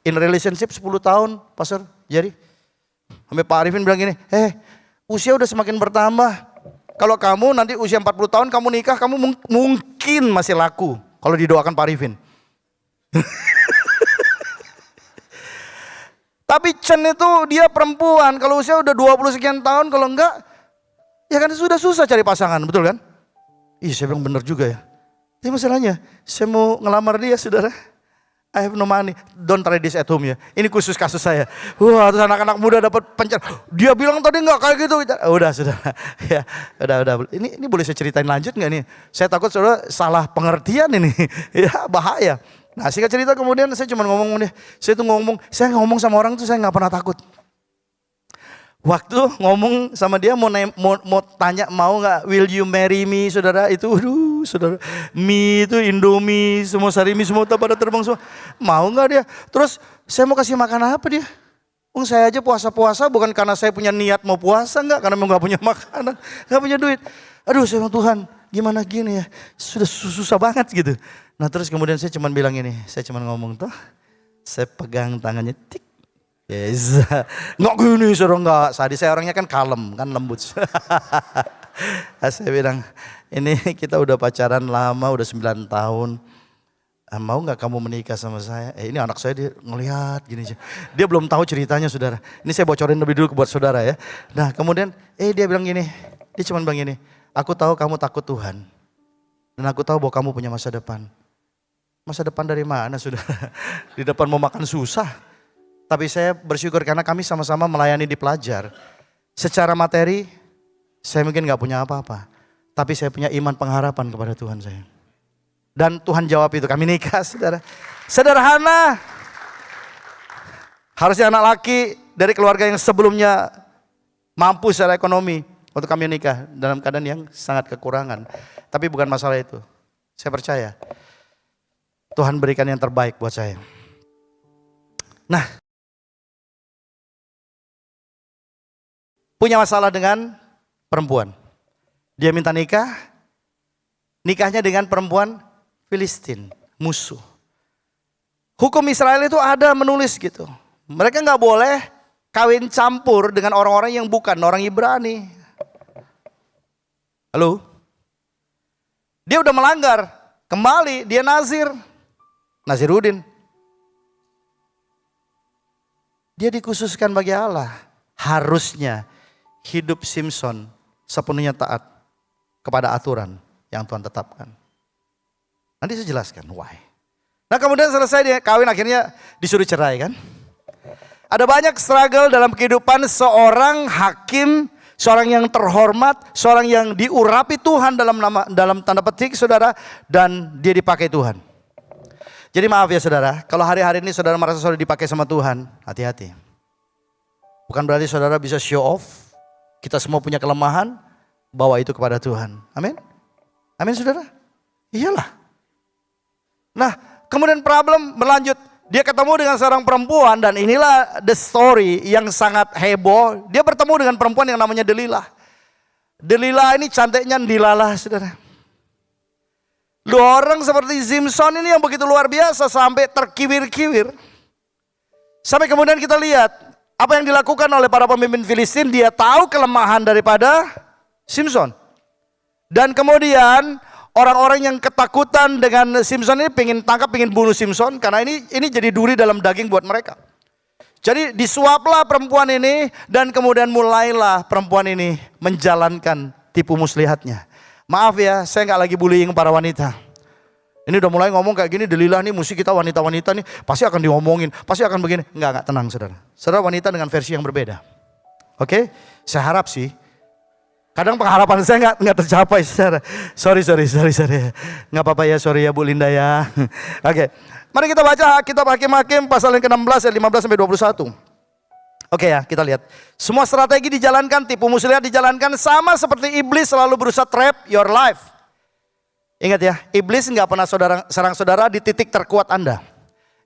Speaker 1: in relationship 10 tahun, Pastor Jerry. Sampai Pak Arifin bilang gini, usia udah semakin bertambah. Kalau kamu nanti usia 40 tahun kamu nikah, kamu mungkin masih laku. Kalau didoakan Pak Arifin. Tapi Chen itu dia perempuan, kalau usia udah 20 sekian tahun, kalau enggak, ya kan sudah susah cari pasangan, betul kan? Ih saya bilang bener juga ya. Tapi masalahnya, saya mau ngelamar dia saudara. I have no money, don't try this at home ya. Ini khusus kasus saya. Wah, terus anak-anak muda dapat pencar. Dia bilang tadi enggak kayak gitu. Udah, sudah. Ya, udah. Ini boleh saya ceritain lanjut enggak nih? Saya takut saudara salah pengertian ini. Ya, bahaya. Nah, singkat cerita kemudian saya cuma ngomong deh. Saya ngomong sama orang tuh saya enggak pernah takut. Waktu ngomong sama dia mau tanya mau nggak will you marry me saudara itu saudara mie itu Indomie semua sarimi semua pada terbang semua mau nggak dia terus saya mau kasih makan apa dia saya aja puasa bukan karena saya punya niat mau puasa nggak karena memang nggak punya makanan nggak punya duit saya bilang Tuhan gimana gini ya sudah susah banget gitu nah terus kemudian saya cuma bilang ini saya cuma ngomong tuh saya pegang tangannya tik. Yes. Nggak gini suruh nggak sadis saya orangnya kan kalem kan lembut. Saya bilang ini kita udah pacaran lama udah 9 tahun mau nggak kamu menikah sama saya? Ini anak saya dia ngelihat gini dia belum tahu ceritanya saudara. Ini saya bocorin lebih dulu buat saudara ya. Nah kemudian dia bilang gini dia cuma bilang gini aku tahu kamu takut Tuhan dan aku tahu bahwa kamu punya masa depan. Masa depan dari mana saudara? Di depan mau makan susah. Tapi saya bersyukur karena kami sama-sama melayani di pelajar. Secara materi, saya mungkin gak punya apa-apa. Tapi saya punya iman pengharapan kepada Tuhan saya. Dan Tuhan jawab itu, kami nikah saudara. Sederhana. Harusnya anak laki dari keluarga yang sebelumnya mampu secara ekonomi. Untuk kami nikah dalam keadaan yang sangat kekurangan. Tapi bukan masalah itu. Saya percaya Tuhan berikan yang terbaik buat saya. Nah. Punya masalah dengan perempuan. Dia minta nikah, nikahnya dengan perempuan Filistin, musuh. Hukum Israel itu ada menulis gitu. Mereka nggak boleh kawin campur dengan orang-orang yang bukan orang Ibrani. Halo? Dia udah melanggar, kembali dia Naziruddin. Dia dikhususkan bagi Allah. Harusnya hidup Simson sepenuhnya taat kepada aturan yang Tuhan tetapkan. Nanti saya jelaskan why. Nah kemudian selesai dia kawin, akhirnya disuruh cerai kan. Ada banyak struggle dalam kehidupan seorang hakim, seorang yang terhormat, seorang yang diurapi Tuhan dalam tanda petik saudara, dan dia dipakai Tuhan. Jadi maaf ya saudara, kalau hari-hari ini saudara merasa saudara dipakai sama Tuhan, hati-hati. Bukan berarti saudara bisa show off, kita semua punya kelemahan, bawa itu kepada Tuhan. Amin? Amin saudara? Iyalah. Nah, kemudian problem berlanjut. Dia ketemu dengan seorang perempuan dan inilah the story yang sangat heboh. Dia bertemu dengan perempuan yang namanya Delilah. Delilah ini cantiknya dilalah, saudara. Dua orang seperti Simson ini yang begitu luar biasa sampai terkiwir-kiwir. Sampai kemudian kita lihat apa yang dilakukan oleh para pemimpin Filistin. Dia tahu kelemahan daripada Simson. Dan kemudian orang-orang yang ketakutan dengan Simson ini pengen tangkap, pengen bunuh Simson karena ini jadi duri dalam daging buat mereka. Jadi disuaplah perempuan ini dan kemudian mulailah perempuan ini menjalankan tipu muslihatnya. Maaf ya, saya nggak lagi bullying para wanita. Ini udah mulai ngomong kayak gini, Delilah nih musuh kita wanita-wanita nih pasti akan diomongin, pasti akan begini. Enggak tenang saudara. Saudara wanita dengan versi yang berbeda. Oke, saya harap sih. Kadang pengharapan saya nggak tercapai, saudara. Sorry. Nggak apa-apa ya, sorry ya Bu Linda ya. Oke, mari kita baca kitab Hakim-Hakim pasal yang ke-16 ayat 15 sampai 21. Oke ya, kita lihat. Semua strategi dijalankan, tipu muslihat dijalankan sama seperti iblis selalu berusaha trap your life. Ingat ya, iblis nggak pernah serang saudara di titik terkuat Anda.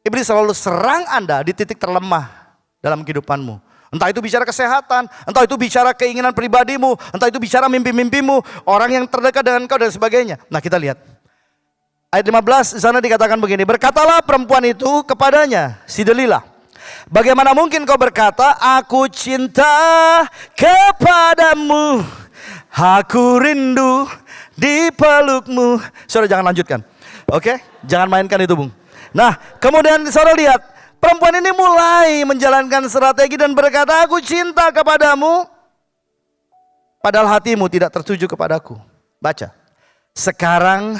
Speaker 1: Iblis selalu serang Anda di titik terlemah dalam kehidupanmu. Entah itu bicara kesehatan, entah itu bicara keinginan pribadimu, entah itu bicara mimpi-mimpimu, orang yang terdekat dengan kau dan sebagainya. Nah kita lihat. Ayat 15 di sana dikatakan begini, berkatalah perempuan itu kepadanya, si Delilah, bagaimana mungkin kau berkata, aku cinta kepadamu, aku rindu di pelukmu. Saudara jangan lanjutkan, oke? Jangan mainkan itu Bung. Nah kemudian saudara lihat, perempuan ini mulai menjalankan strategi dan berkata, aku cinta kepadamu, padahal hatimu tidak tertuju kepadaku. Baca. Sekarang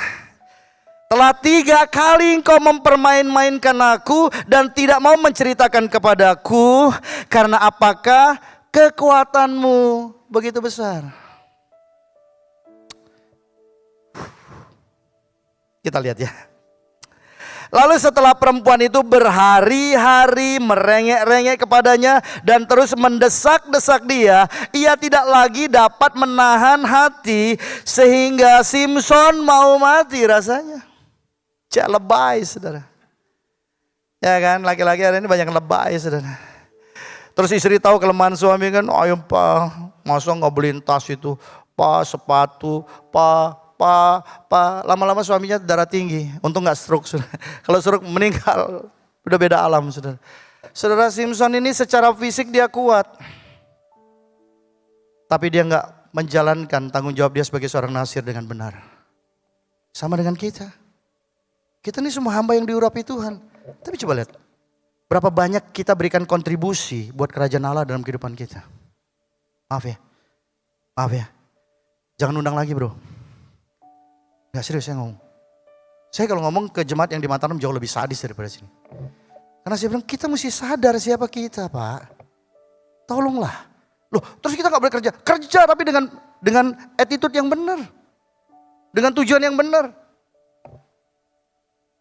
Speaker 1: telah 3 kali engkau mempermain-mainkan aku dan tidak mau menceritakan kepadaku, karena apakah kekuatanmu begitu besar? Kita lihat ya. Lalu setelah perempuan itu berhari-hari merengek-rengek kepadanya dan terus mendesak-desak dia, ia tidak lagi dapat menahan hati sehingga Simson mau mati rasanya. Cek lebay saudara. Ya kan, laki-laki hari ini banyak lebay saudara. Terus istri tahu kelemahan suami kan, ayo pak, masa nggak beliin tas itu, pak sepatu, pak. Lama-lama suaminya darah tinggi, untung nggak stroke. Kalau stroke meninggal, udah beda alam saudara. Saudara Simson ini secara fisik dia kuat, tapi dia nggak menjalankan tanggung jawab dia sebagai seorang nasir dengan benar. Sama dengan kita. Kita ini semua hamba yang diurapi Tuhan. Tapi coba lihat, berapa banyak kita berikan kontribusi buat kerajaan Allah dalam kehidupan kita. Maaf ya. Jangan undang lagi bro. Gak serius saya ngomong. Saya kalau ngomong ke jemaat yang di Mataram jauh lebih sadis daripada sini. Karena saya bilang kita mesti sadar siapa kita Pak. Tolonglah. Loh terus kita gak boleh kerja. Kerja tapi dengan attitude yang benar. Dengan tujuan yang benar.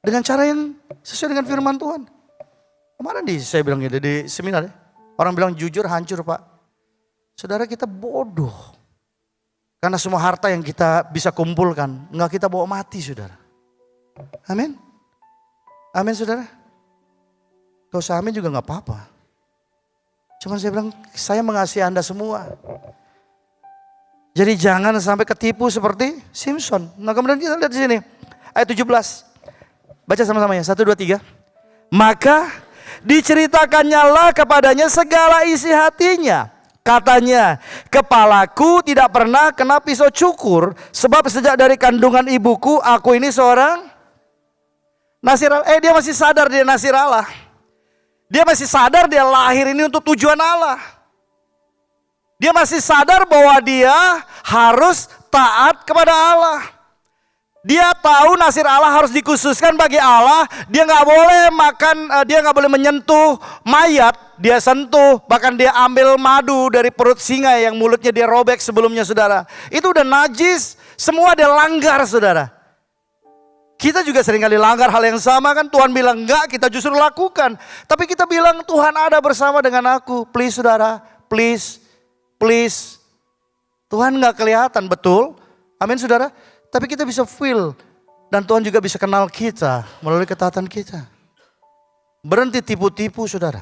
Speaker 1: Dengan cara yang sesuai dengan firman Tuhan. Kemarin saya bilang gitu di seminar ya. Orang bilang jujur hancur Pak. Saudara kita bodoh. Karena semua harta yang kita bisa kumpulkan, enggak kita bawa mati saudara. Amin. Amin saudara. Gak usah amin juga gak apa-apa. Cuman saya bilang, saya mengasihi Anda semua. Jadi jangan sampai ketipu seperti Simson. Nah kemudian kita lihat di sini. Ayat 17. Baca sama-sama ya. 1, 2, 3. Maka diceritakannya lah kepadanya segala isi hatinya. Katanya, kepalaku tidak pernah kena pisau cukur. Sebab sejak dari kandungan ibuku, aku ini seorang Nasir Allah. Dia masih sadar dia Nasir Allah. Dia masih sadar dia lahir ini untuk tujuan Allah. Dia masih sadar bahwa dia harus taat kepada Allah. Dia tahu Nasir Allah harus dikhususkan bagi Allah. Dia nggak boleh makan, dia nggak boleh menyentuh mayat. Dia sentuh, bahkan dia ambil madu dari perut singa yang mulutnya dia robek sebelumnya, saudara. Itu udah najis, semua dia langgar, saudara. Kita juga seringkali langgar hal yang sama kan. Tuhan bilang enggak, kita justru lakukan. Tapi kita bilang Tuhan ada bersama dengan aku. Please saudara, please. Tuhan gak kelihatan, betul. Amin saudara. Tapi kita bisa feel. Dan Tuhan juga bisa kenal kita melalui ketaatan kita. Berhenti tipu-tipu saudara.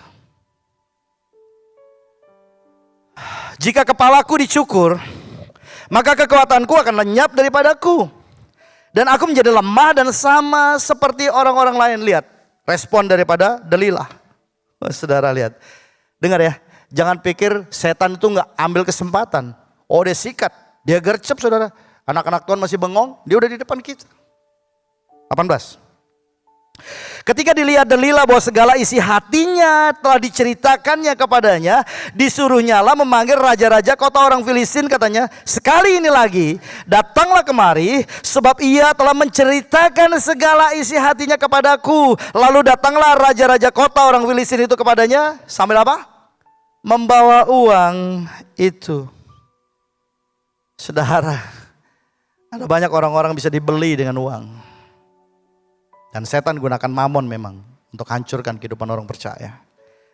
Speaker 1: Jika kepalaku dicukur, maka kekuatanku akan lenyap daripadaku. Dan aku menjadi lemah dan sama seperti orang-orang lain. Lihat, respon daripada Delilah. Saudara lihat. Dengar ya, jangan pikir setan itu gak ambil kesempatan. Oh dia sikat, dia gercep saudara. Anak-anak Tuhan masih bengong, dia udah di depan kita. 18. Ketika dilihat Delilah bahwa segala isi hatinya telah diceritakannya kepadanya, disuruhnya lah memanggil raja-raja kota orang Filistin, katanya, sekali ini lagi datanglah kemari, sebab ia telah menceritakan segala isi hatinya kepadaku. Lalu datanglah raja-raja kota orang Filistin itu kepadanya, sambil apa? Membawa uang itu. Saudara, ada banyak orang-orang bisa dibeli dengan uang. Dan setan gunakan mamon memang untuk hancurkan kehidupan orang percaya.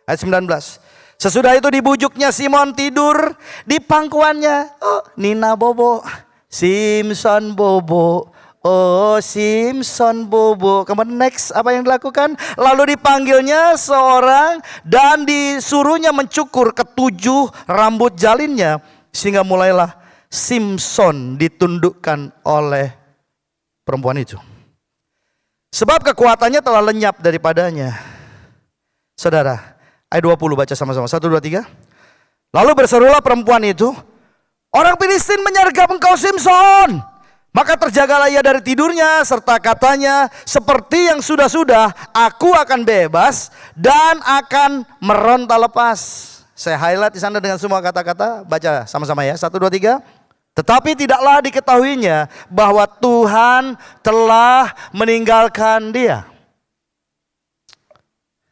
Speaker 1: Ayat 19. Sesudah itu dibujuknya Simon tidur di pangkuannya. Oh, Nina bobo, Simpson bobo. Oh, Simpson bobo. Kemudian next apa yang dilakukan? Lalu dipanggilnya seorang dan disuruhnya mencukur ketujuh rambut jalinnya. Sehingga mulailah Simpson ditundukkan oleh perempuan itu. Sebab kekuatannya telah lenyap daripadanya. Saudara, ayat 20 baca sama-sama. 1, 2, 3. Lalu berserulah perempuan itu, orang Filistin menyergap engkau Simson. Maka terjagalah ia dari tidurnya, serta katanya, seperti yang sudah-sudah, aku akan bebas dan akan meronta lepas. Saya highlight di sana dengan semua kata-kata. Baca sama-sama ya. 1, 2, 3. Tetapi tidaklah diketahuinya bahwa Tuhan telah meninggalkan dia.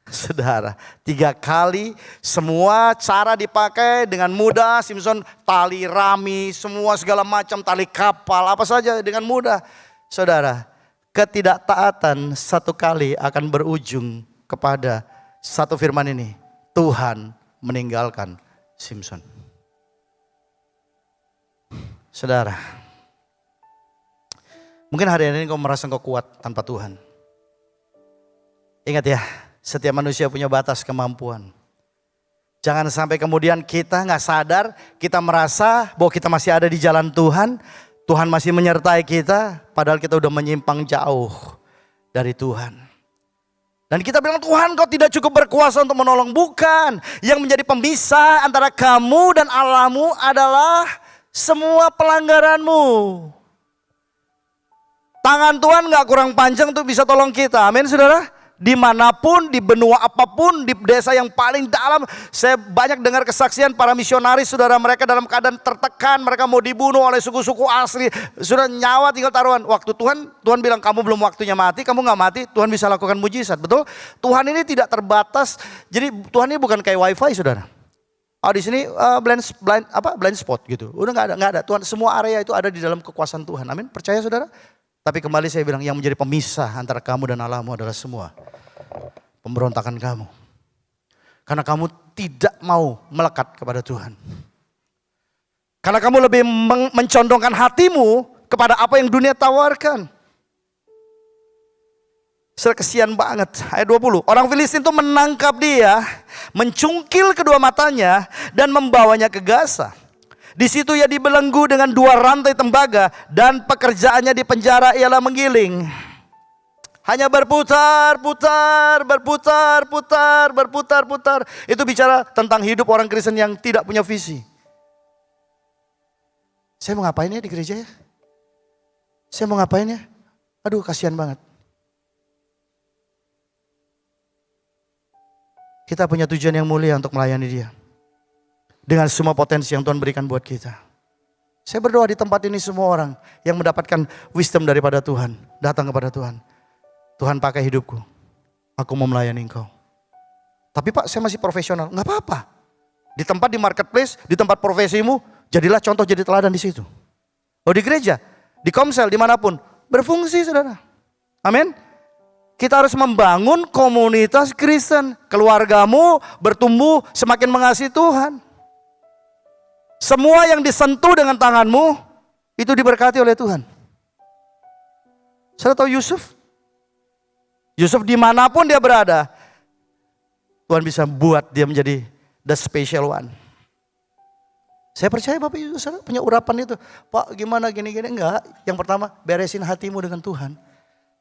Speaker 1: Saudara, 3 kali semua cara dipakai dengan mudah. Simpson tali rami, semua segala macam, tali kapal, apa saja dengan mudah. Saudara, ketidaktaatan 1 kali akan berujung kepada satu firman ini. Tuhan meninggalkan Simpson. Saudara, mungkin hari ini kau merasa kau kuat tanpa Tuhan. Ingat ya, setiap manusia punya batas kemampuan. Jangan sampai kemudian kita gak sadar, kita merasa bahwa kita masih ada di jalan Tuhan. Tuhan masih menyertai kita, padahal kita udah menyimpang jauh dari Tuhan. Dan kita bilang, Tuhan kau tidak cukup berkuasa untuk menolong. Bukan, yang menjadi pemisah antara kamu dan Allahmu adalah semua pelanggaranmu. Tangan Tuhan gak kurang panjang untuk bisa tolong kita. Amin saudara. Dimanapun, di benua apapun, di desa yang paling dalam. Saya banyak dengar kesaksian para misionaris saudara, mereka dalam keadaan tertekan. Mereka mau dibunuh oleh suku-suku asli. Sudah nyawa tinggal taruhan. Waktu Tuhan bilang kamu belum waktunya mati, kamu gak mati, Tuhan bisa lakukan mujizat. Betul? Tuhan ini tidak terbatas. Jadi Tuhan ini bukan kayak wifi saudara. Oh di sini blind spot gitu. Udah nggak ada. Tuhan semua area itu ada di dalam kekuasaan Tuhan. Amin. Percaya saudara? Tapi kembali saya bilang yang menjadi pemisah antara kamu dan Allahmu adalah semua pemberontakan kamu. Karena kamu tidak mau melekat kepada Tuhan. Karena kamu lebih mencondongkan hatimu kepada apa yang dunia tawarkan. Kesian banget. Ayat 20. Orang Filistin itu menangkap dia, mencungkil kedua matanya dan membawanya ke Gaza. Di situ ia dibelenggu dengan 2 rantai tembaga dan pekerjaannya di penjara ialah menggiling. Hanya berputar, putar, berputar, putar, berputar, putar. Itu bicara tentang hidup orang Kristen yang tidak punya visi. Saya mau ngapain ya di gereja ya? Saya mau ngapain ya? Aduh, kasihan banget. Kita punya tujuan yang mulia untuk melayani Dia. Dengan semua potensi yang Tuhan berikan buat kita. Saya berdoa di tempat ini semua orang yang mendapatkan wisdom daripada Tuhan. Datang kepada Tuhan. Tuhan pakai hidupku. Aku mau melayani Engkau. Tapi Pak, saya masih profesional. Enggak apa-apa. Di tempat di marketplace, di tempat profesimu, jadilah contoh, jadi teladan di situ. Oh, di gereja, di komsel, dimanapun. Berfungsi, saudara. Amin. Kita harus membangun komunitas Kristen. Keluargamu bertumbuh semakin mengasihi Tuhan. Semua yang disentuh dengan tanganmu, itu diberkati oleh Tuhan. Saudara tahu Yusuf? Yusuf dimanapun dia berada, Tuhan bisa buat dia menjadi the special one. Saya percaya Bapak Ibu saudara punya urapan itu. Pak gimana gini-gini, enggak. Yang pertama, beresin hatimu dengan Tuhan.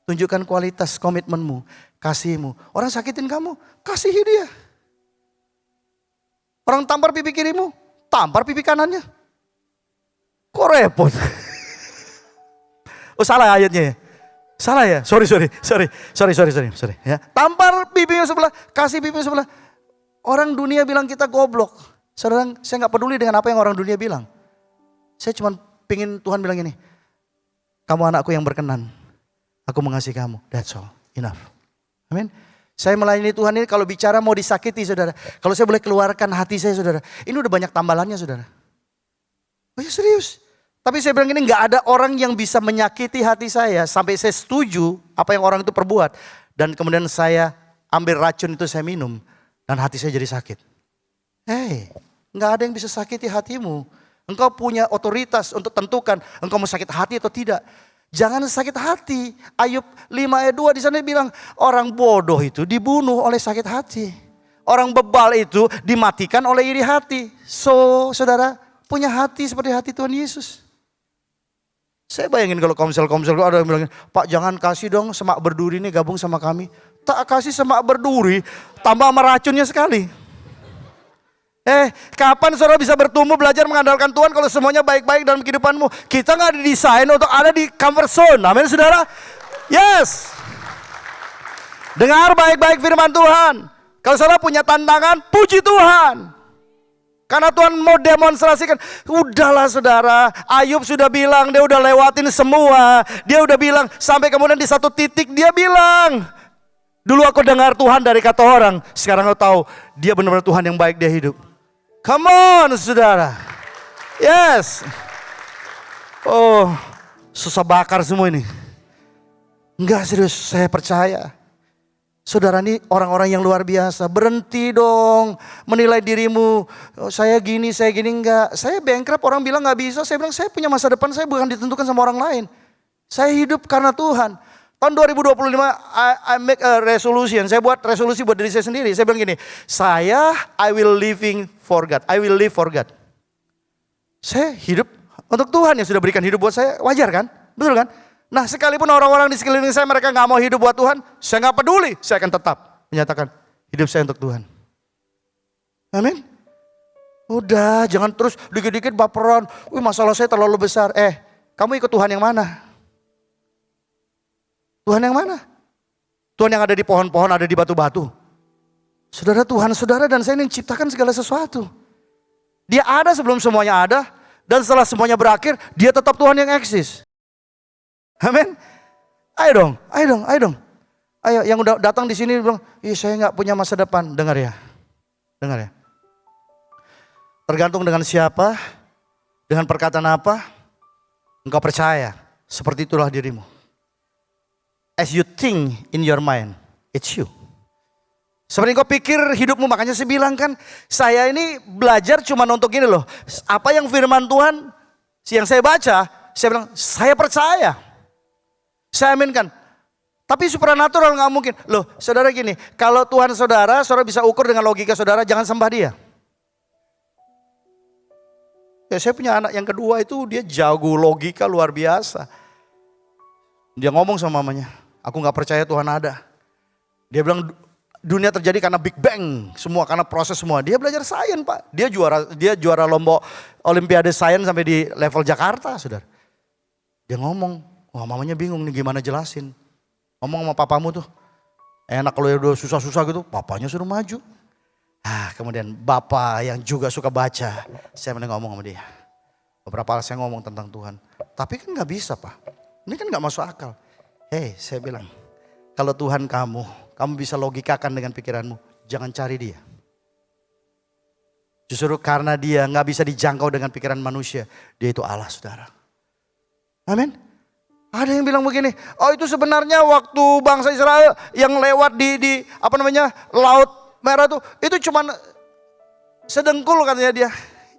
Speaker 1: Tunjukkan kualitas komitmenmu, kasihmu. Orang sakitin kamu, kasihi dia. Orang tampar pipi kirimu, tampar pipi kanannya. Kok repot? Oh salah ayatnya ya? Salah ya? Sorry. Ya. Tampar pipinya sebelah, kasih pipinya sebelah. Orang dunia bilang kita goblok. Saudara, saya gak peduli dengan apa yang orang dunia bilang. Saya cuma pengen Tuhan bilang ini. Kamu anakku yang berkenan. Aku mengasihi kamu. That's all. Enough. Amin. Saya melayani Tuhan ini kalau bicara mau disakiti saudara. Kalau saya boleh keluarkan hati saya saudara. Ini udah banyak tambalannya saudara. Oh ya serius. Tapi saya bilang ini gak ada orang yang bisa menyakiti hati saya. Sampai saya setuju apa yang orang itu perbuat. Dan kemudian saya ambil racun itu saya minum. Dan hati saya jadi sakit. Hei, gak ada yang bisa sakiti hatimu. Engkau punya otoritas untuk tentukan engkau mau sakit hati atau tidak. Jangan sakit hati. Ayub 5 ayat 2 di sana bilang orang bodoh itu dibunuh oleh sakit hati. Orang bebal itu dimatikan oleh iri hati. So, saudara punya hati seperti hati Tuhan Yesus. Saya bayangin kalau komsel-komsel ada yang bilang, Pak jangan kasih dong semak berduri ini gabung sama kami. Tak kasih semak berduri, tambah sama racunnya sekali. Kapan saudara bisa bertumbuh belajar mengandalkan Tuhan kalau semuanya baik-baik dalam kehidupanmu? Kita gak didesain untuk ada di comfort zone. Amin saudara? Yes. Dengar baik-baik firman Tuhan. Kalau saudara punya tantangan, puji Tuhan. Karena Tuhan mau demonstrasikan. Udahlah saudara, Ayub sudah bilang, dia udah lewatin semua. Dia udah bilang, sampai kemudian di satu titik dia bilang. Dulu aku dengar Tuhan dari kata orang. Sekarang aku tahu, dia benar-benar Tuhan yang baik dia hidup. Come on saudara. Yes. Oh, susah bakar semua ini. Enggak serius, saya percaya. Saudara ini orang-orang yang luar biasa. Berhenti dong menilai dirimu. Oh, saya gini enggak. Saya bankrupt, orang bilang gak bisa. Saya bilang saya punya masa depan, saya bukan ditentukan sama orang lain. Saya hidup karena Tuhan. Tahun 2025 I make a resolution. Saya buat resolusi buat diri saya sendiri. Saya bilang gini, I will living for God. I will live for God. Saya hidup untuk Tuhan yang sudah berikan hidup buat saya. Wajar kan? Betul kan? Nah sekalipun orang-orang di sekeliling saya mereka gak mau hidup buat Tuhan. Saya gak peduli. Saya akan tetap menyatakan hidup saya untuk Tuhan. Amin. Udah jangan terus dikit-dikit baperan. Masalah saya terlalu besar. Kamu ikut Tuhan yang mana? Tuhan yang mana? Tuhan yang ada di pohon-pohon, ada di batu-batu. Saudara Tuhan, saudara dan saya ini menciptakan segala sesuatu. Dia ada sebelum semuanya ada. Dan setelah semuanya berakhir, dia tetap Tuhan yang eksis. Amin. Ayo dong. Ayo yang udah datang di sini bilang, saya nggak punya masa depan. Dengar ya. Tergantung dengan siapa, dengan perkataan apa, engkau percaya. Seperti itulah dirimu. As you think in your mind, it's you. Seperti kau pikir hidupmu, makanya saya bilang kan, saya ini belajar cuma untuk gini loh. Apa yang firman Tuhan yang saya baca, saya bilang, saya percaya. Saya aminkan. Tapi supranatural gak mungkin. Loh saudara gini, kalau Tuhan saudara bisa ukur dengan logika saudara, jangan sembah dia. Ya saya punya anak yang kedua itu dia jago logika luar biasa. Dia ngomong sama mamanya, aku gak percaya Tuhan ada. Dia bilang dunia terjadi karena Big Bang, semua karena proses semua. Dia belajar sains Pak, dia juara lomba Olimpiade sains sampai di level Jakarta, saudara. Dia ngomong, wah mamanya bingung nih gimana jelasin. Ngomong sama papamu tuh, enak kalau udah susah-susah gitu, papanya suruh maju. Kemudian bapak yang juga suka baca, saya mulai ngomong sama dia. Beberapa hal saya ngomong tentang Tuhan, tapi kan gak bisa Pak. Ini kan gak masuk akal. Saya bilang, kalau Tuhan kamu bisa logikakan dengan pikiranmu, jangan cari dia. Justru karena dia gak bisa dijangkau dengan pikiran manusia, dia itu Allah, saudara. Amin. Ada yang bilang begini, itu sebenarnya waktu bangsa Israel yang lewat di Laut Merah itu cuma sedengkul katanya dia.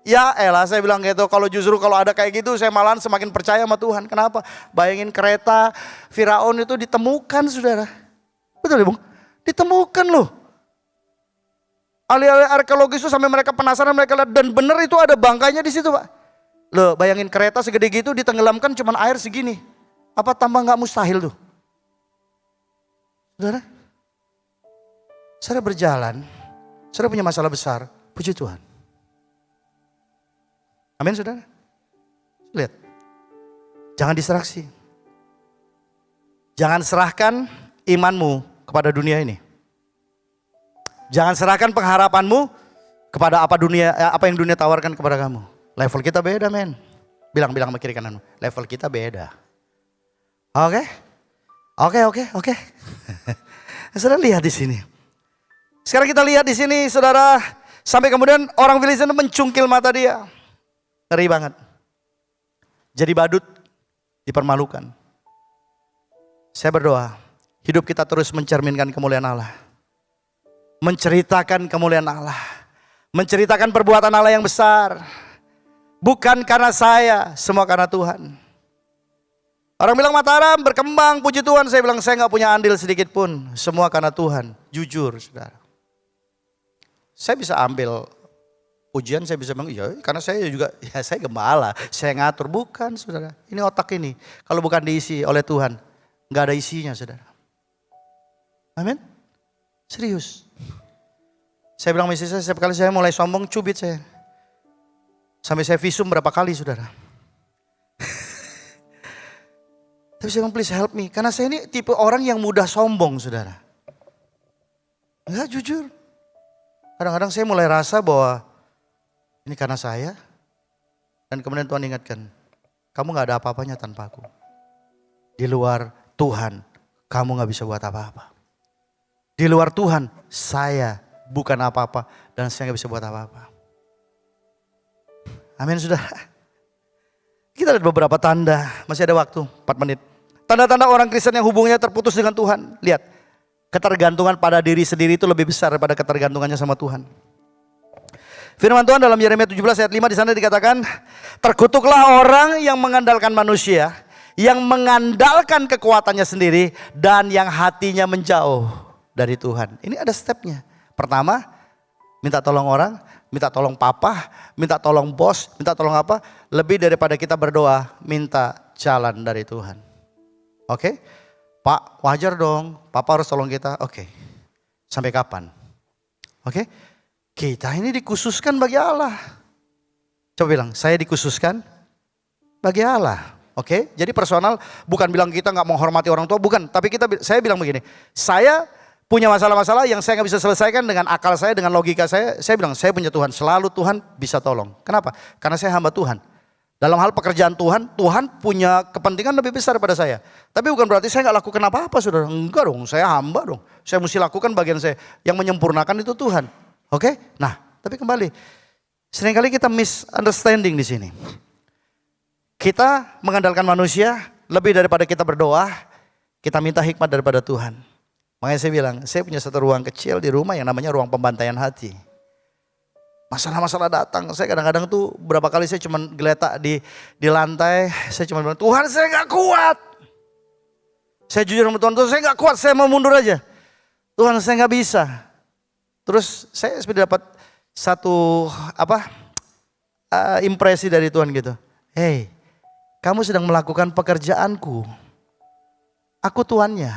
Speaker 1: Ya elah, saya bilang gitu, kalau ada kayak gitu saya malahan semakin percaya sama Tuhan. Kenapa? Bayangin kereta Firaun itu ditemukan, saudara. Betul ya Bung? Ditemukan loh. Ahli-ahli arkeologis itu sampai mereka penasaran, mereka lihat dan benar itu ada bangkainya di situ Pak. Loh bayangin kereta segede gitu ditenggelamkan cuma air segini. Apa tambah gak mustahil tuh? Saudara? Saudara berjalan, saudara punya masalah besar, puji Tuhan. Amin saudara. Lihat. Jangan distraksi. Jangan serahkan imanmu kepada dunia ini. Jangan serahkan pengharapanmu kepada apa yang dunia tawarkan kepada kamu. Level kita beda men. Bilang sama kiri kananmu. Level kita beda. Oke. Saudara lihat di sini. Sekarang kita lihat di sini saudara. Sampai kemudian orang Filistin mencungkil mata dia. Ngeri banget. Jadi badut, dipermalukan. Saya berdoa, hidup kita terus mencerminkan kemuliaan Allah. Menceritakan kemuliaan Allah. Menceritakan perbuatan Allah yang besar. Bukan karena saya, semua karena Tuhan. Orang bilang Mataram berkembang, puji Tuhan. Saya bilang saya gak punya andil sedikit pun. Semua karena Tuhan, jujur saudara. Saya bisa ambil ujian, saya bisa bilang, ya karena saya juga, ya saya gembala, saya ngatur. Bukan saudara, ini otak ini. Kalau bukan diisi oleh Tuhan, gak ada isinya saudara. Amin. Serius. Saya bilang sama istri saya, setiap kali saya mulai sombong, cubit saya. Sampai saya visum berapa kali saudara. Tapi saya bilang please help me, karena saya ini tipe orang yang mudah sombong saudara. Enggak jujur. Kadang-kadang saya mulai rasa bahwa ini karena saya, dan kemudian Tuhan ingatkan, kamu gak ada apa-apanya tanpa aku. Di luar Tuhan, kamu gak bisa buat apa-apa. Di luar Tuhan, saya bukan apa-apa, dan saya gak bisa buat apa-apa. Amin sudah. Kita lihat beberapa tanda, masih ada waktu, 4 menit. Tanda-tanda orang Kristen yang hubungannya terputus dengan Tuhan. Lihat, ketergantungan pada diri sendiri itu lebih besar daripada ketergantungannya sama Tuhan. Firman Tuhan dalam Yeremia 17 ayat 5 di sana dikatakan, terkutuklah orang yang mengandalkan manusia, yang mengandalkan kekuatannya sendiri, dan yang hatinya menjauh dari Tuhan. Ini ada stepnya. Pertama, minta tolong orang, minta tolong papa, minta tolong bos, minta tolong apa. Lebih daripada kita berdoa, minta jalan dari Tuhan. Oke? Pak, wajar dong, papa harus tolong kita. Oke. Sampai kapan? Oke? Kita ini dikhususkan bagi Allah. Coba bilang, saya dikhususkan bagi Allah. Oke, jadi personal, bukan bilang kita gak menghormati orang tua, bukan. Tapi saya bilang begini, saya punya masalah-masalah yang saya gak bisa selesaikan dengan akal saya, dengan logika saya. Saya bilang, saya punya Tuhan, selalu Tuhan bisa tolong. Kenapa? Karena saya hamba Tuhan. Dalam hal pekerjaan Tuhan, Tuhan punya kepentingan lebih besar pada saya. Tapi bukan berarti saya gak lakukan apa-apa saudara. Enggak dong, saya hamba dong. Saya mesti lakukan bagian saya. Yang menyempurnakan itu Tuhan. Oke, nah tapi kembali, seringkali kita misunderstanding di sini. Kita mengandalkan manusia lebih daripada kita berdoa, kita minta hikmat daripada Tuhan. Makanya saya bilang, saya punya satu ruang kecil di rumah yang namanya ruang pembantaian hati. Masalah-masalah datang, saya kadang-kadang tuh berapa kali saya cuma geletak di lantai, saya cuma bilang, Tuhan saya gak kuat. Saya jujur sama Tuhan, saya gak kuat, saya mau mundur aja. Tuhan saya gak bisa. Terus saya seperti dapat satu impresi dari Tuhan gitu. Hei, kamu sedang melakukan pekerjaanku. Aku tuannya,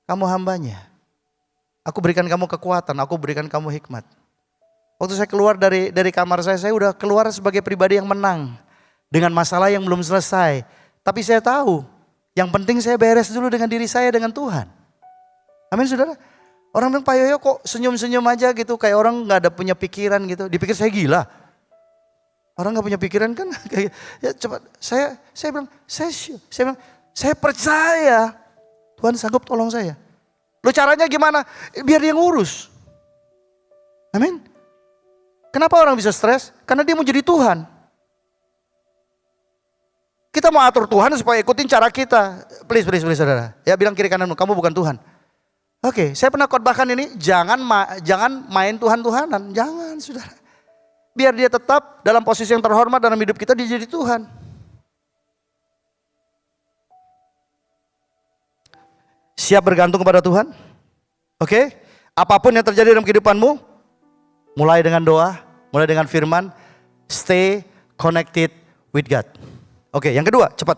Speaker 1: kamu hambanya. Aku berikan kamu kekuatan, aku berikan kamu hikmat. Waktu saya keluar dari kamar saya udah keluar sebagai pribadi yang menang. Dengan masalah yang belum selesai. Tapi saya tahu, yang penting saya beres dulu dengan diri saya, dengan Tuhan. Amin saudara. Orang bilang, Pak Yoyo kok senyum-senyum aja gitu, kayak orang gak ada punya pikiran gitu. Dipikir saya gila. Orang gak punya pikiran kan. Ya coba, saya bilang, saya percaya Tuhan sanggup tolong saya. Lo caranya gimana? Biar dia ngurus. Amin. Kenapa orang bisa stres? Karena dia mau jadi Tuhan. Kita mau atur Tuhan supaya ikutin cara kita. Please saudara. Ya bilang kiri kananmu, kamu bukan Tuhan. Oke, saya pernah khotbahkan ini, jangan main Tuhan-Tuhanan. Jangan saudara. Biar dia tetap dalam posisi yang terhormat dalam hidup kita, dia jadi Tuhan. Siap bergantung kepada Tuhan? Oke? Apapun yang terjadi dalam kehidupanmu, mulai dengan doa, mulai dengan firman, stay connected with God. Oke, yang kedua, cepat.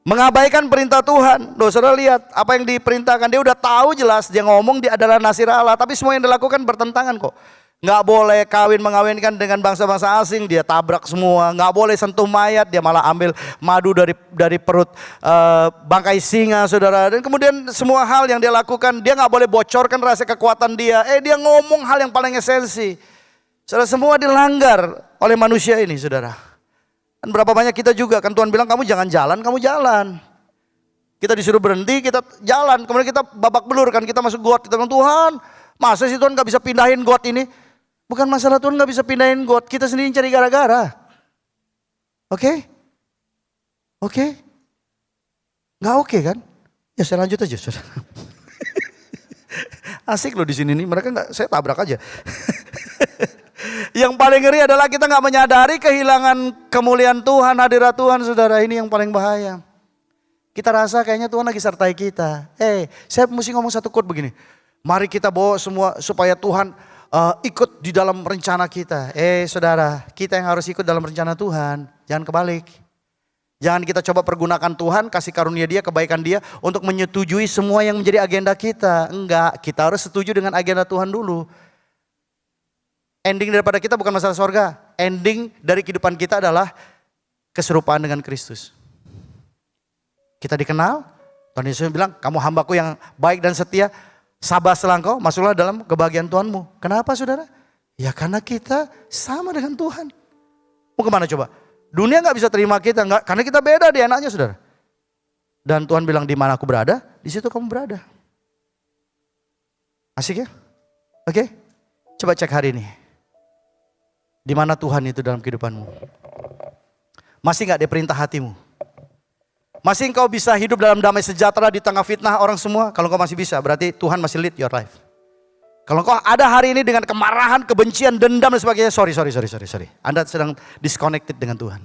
Speaker 1: Mengabaikan perintah Tuhan. Loh, saudara lihat apa yang diperintahkan. Dia udah tahu jelas, dia ngomong dia adalah Nasir Allah. Tapi semua yang dilakukan bertentangan kok. Nggak boleh mengawinkan dengan bangsa-bangsa asing, dia tabrak semua. Nggak boleh sentuh mayat, dia malah ambil madu dari perut bangkai singa, saudara. Dan kemudian semua hal yang dia lakukan, dia nggak boleh bocorkan rahasia kekuatan dia. Dia ngomong hal yang paling esensi. Saudara, semua dilanggar oleh manusia ini, saudara. Dan berapa banyak kita juga, kan Tuhan bilang kamu jangan jalan, kamu jalan. Kita disuruh berhenti, kita jalan. Kemudian kita babak belur kan, kita masuk got. Kita bilang, Tuhan, masa sih Tuhan gak bisa pindahin got ini? Bukan masalah Tuhan gak bisa pindahin got, kita sendiri cari gara-gara. Oke? Gak oke kan? Ya saya lanjut aja, saudara. Asik loh di sini nih, mereka nggak, saya tabrak aja. Yang paling ngeri adalah kita nggak menyadari kehilangan kemuliaan Tuhan, hadirat Tuhan, saudara. Ini yang paling bahaya. Kita rasa kayaknya Tuhan lagi sertai kita. Saya mesti ngomong satu quote begini. Mari kita bawa semua supaya Tuhan ikut di dalam rencana kita. Saudara, kita yang harus ikut dalam rencana Tuhan. Jangan kebalik. Jangan kita coba pergunakan Tuhan, kasih karunia dia, kebaikan dia untuk menyetujui semua yang menjadi agenda kita. Enggak, kita harus setuju dengan agenda Tuhan dulu. Ending daripada kita bukan masalah sorga. Ending dari kehidupan kita adalah keserupaan dengan Kristus. Kita dikenal, Tuhan Yesus bilang, kamu hambaku yang baik dan setia, sabar selangkau, masuklah dalam kebahagiaan Tuhanmu. Kenapa saudara? Ya karena kita sama dengan Tuhan. Mau kemana coba? Dunia gak bisa terima kita, enggak, karena kita beda di anaknya saudara. Dan Tuhan bilang, di mana aku berada, di situ kamu berada. Asik ya? Oke? Coba cek hari ini. Di mana Tuhan itu dalam kehidupanmu? Masih gak dia perintah hatimu? Masih engkau bisa hidup dalam damai sejahtera di tengah fitnah orang semua? Kalau engkau masih bisa, berarti Tuhan masih lead your life. Kalau engkau ada hari ini dengan kemarahan, kebencian, dendam dan sebagainya, sorry. Anda sedang disconnected dengan Tuhan.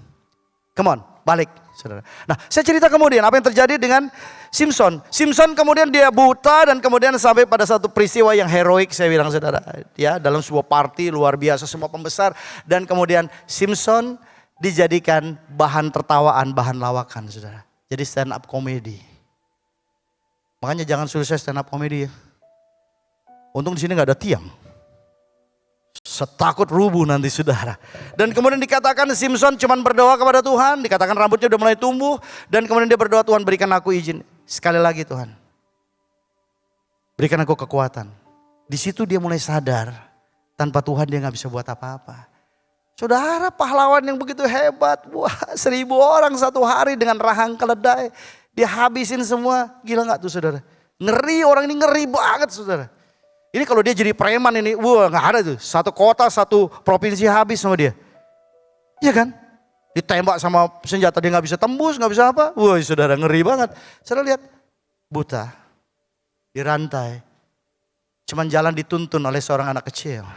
Speaker 1: Come on, balik saudara. Nah, saya cerita kemudian apa yang terjadi dengan Simpson. Simpson kemudian dia buta dan kemudian sampai pada satu peristiwa yang heroik, saya bilang saudara. Ya, dalam sebuah party luar biasa, semua pembesar. Dan kemudian Simpson dijadikan bahan tertawaan, bahan lawakan saudara. Jadi stand up comedy. Makanya jangan suruh saya stand up comedy ya. Untung di sini nggak ada tiang. Setakut rubuh nanti saudara. Dan kemudian dikatakan Simpson cuman berdoa kepada Tuhan. Dikatakan rambutnya udah mulai tumbuh. Dan kemudian dia berdoa, Tuhan berikan aku izin. Sekali lagi Tuhan. Berikan aku kekuatan. Di situ dia mulai sadar. Tanpa Tuhan dia gak bisa buat apa-apa. Saudara, pahlawan yang begitu hebat. Wah, 1.000 orang satu hari dengan rahang keledai. Dia habisin semua. Gila gak tuh saudara? Ngeri, orang ini ngeri banget saudara. Ini kalau dia jadi preman ini, wah gak ada tuh. Satu kota, satu provinsi habis sama dia. Iya kan? Ditembak sama senjata, dia gak bisa tembus, gak bisa apa. Wah saudara, ngeri banget. Saudara lihat, buta, dirantai. Cuman jalan dituntun oleh seorang anak kecil.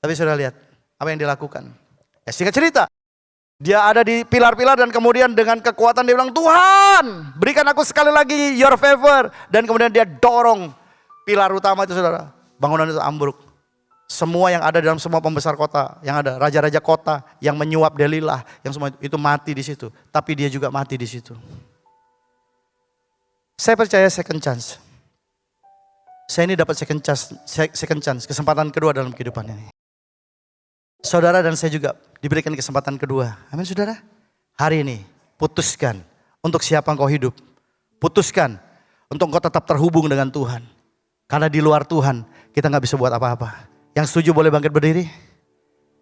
Speaker 1: Tapi saudara lihat, apa yang dilakukan. Singkat cerita, dia ada di pilar-pilar dan kemudian dengan kekuatan dia bilang, Tuhan berikan aku sekali lagi your favor. Dan kemudian dia dorong pilar utama itu saudara, bangunan itu ambruk. Semua yang ada dalam semua pembesar kota, yang ada raja-raja kota yang menyuap Delilah, yang semua itu mati di situ. Tapi dia juga mati di situ. Saya percaya second chance. Saya ini dapat second chance, kesempatan kedua dalam kehidupan ini. Saudara dan saya juga diberikan kesempatan kedua. Amin saudara. Hari ini putuskan untuk siapa engkau hidup. Putuskan untuk engkau tetap terhubung dengan Tuhan. Karena di luar Tuhan kita gak bisa buat apa-apa. Yang setuju boleh bangkit berdiri.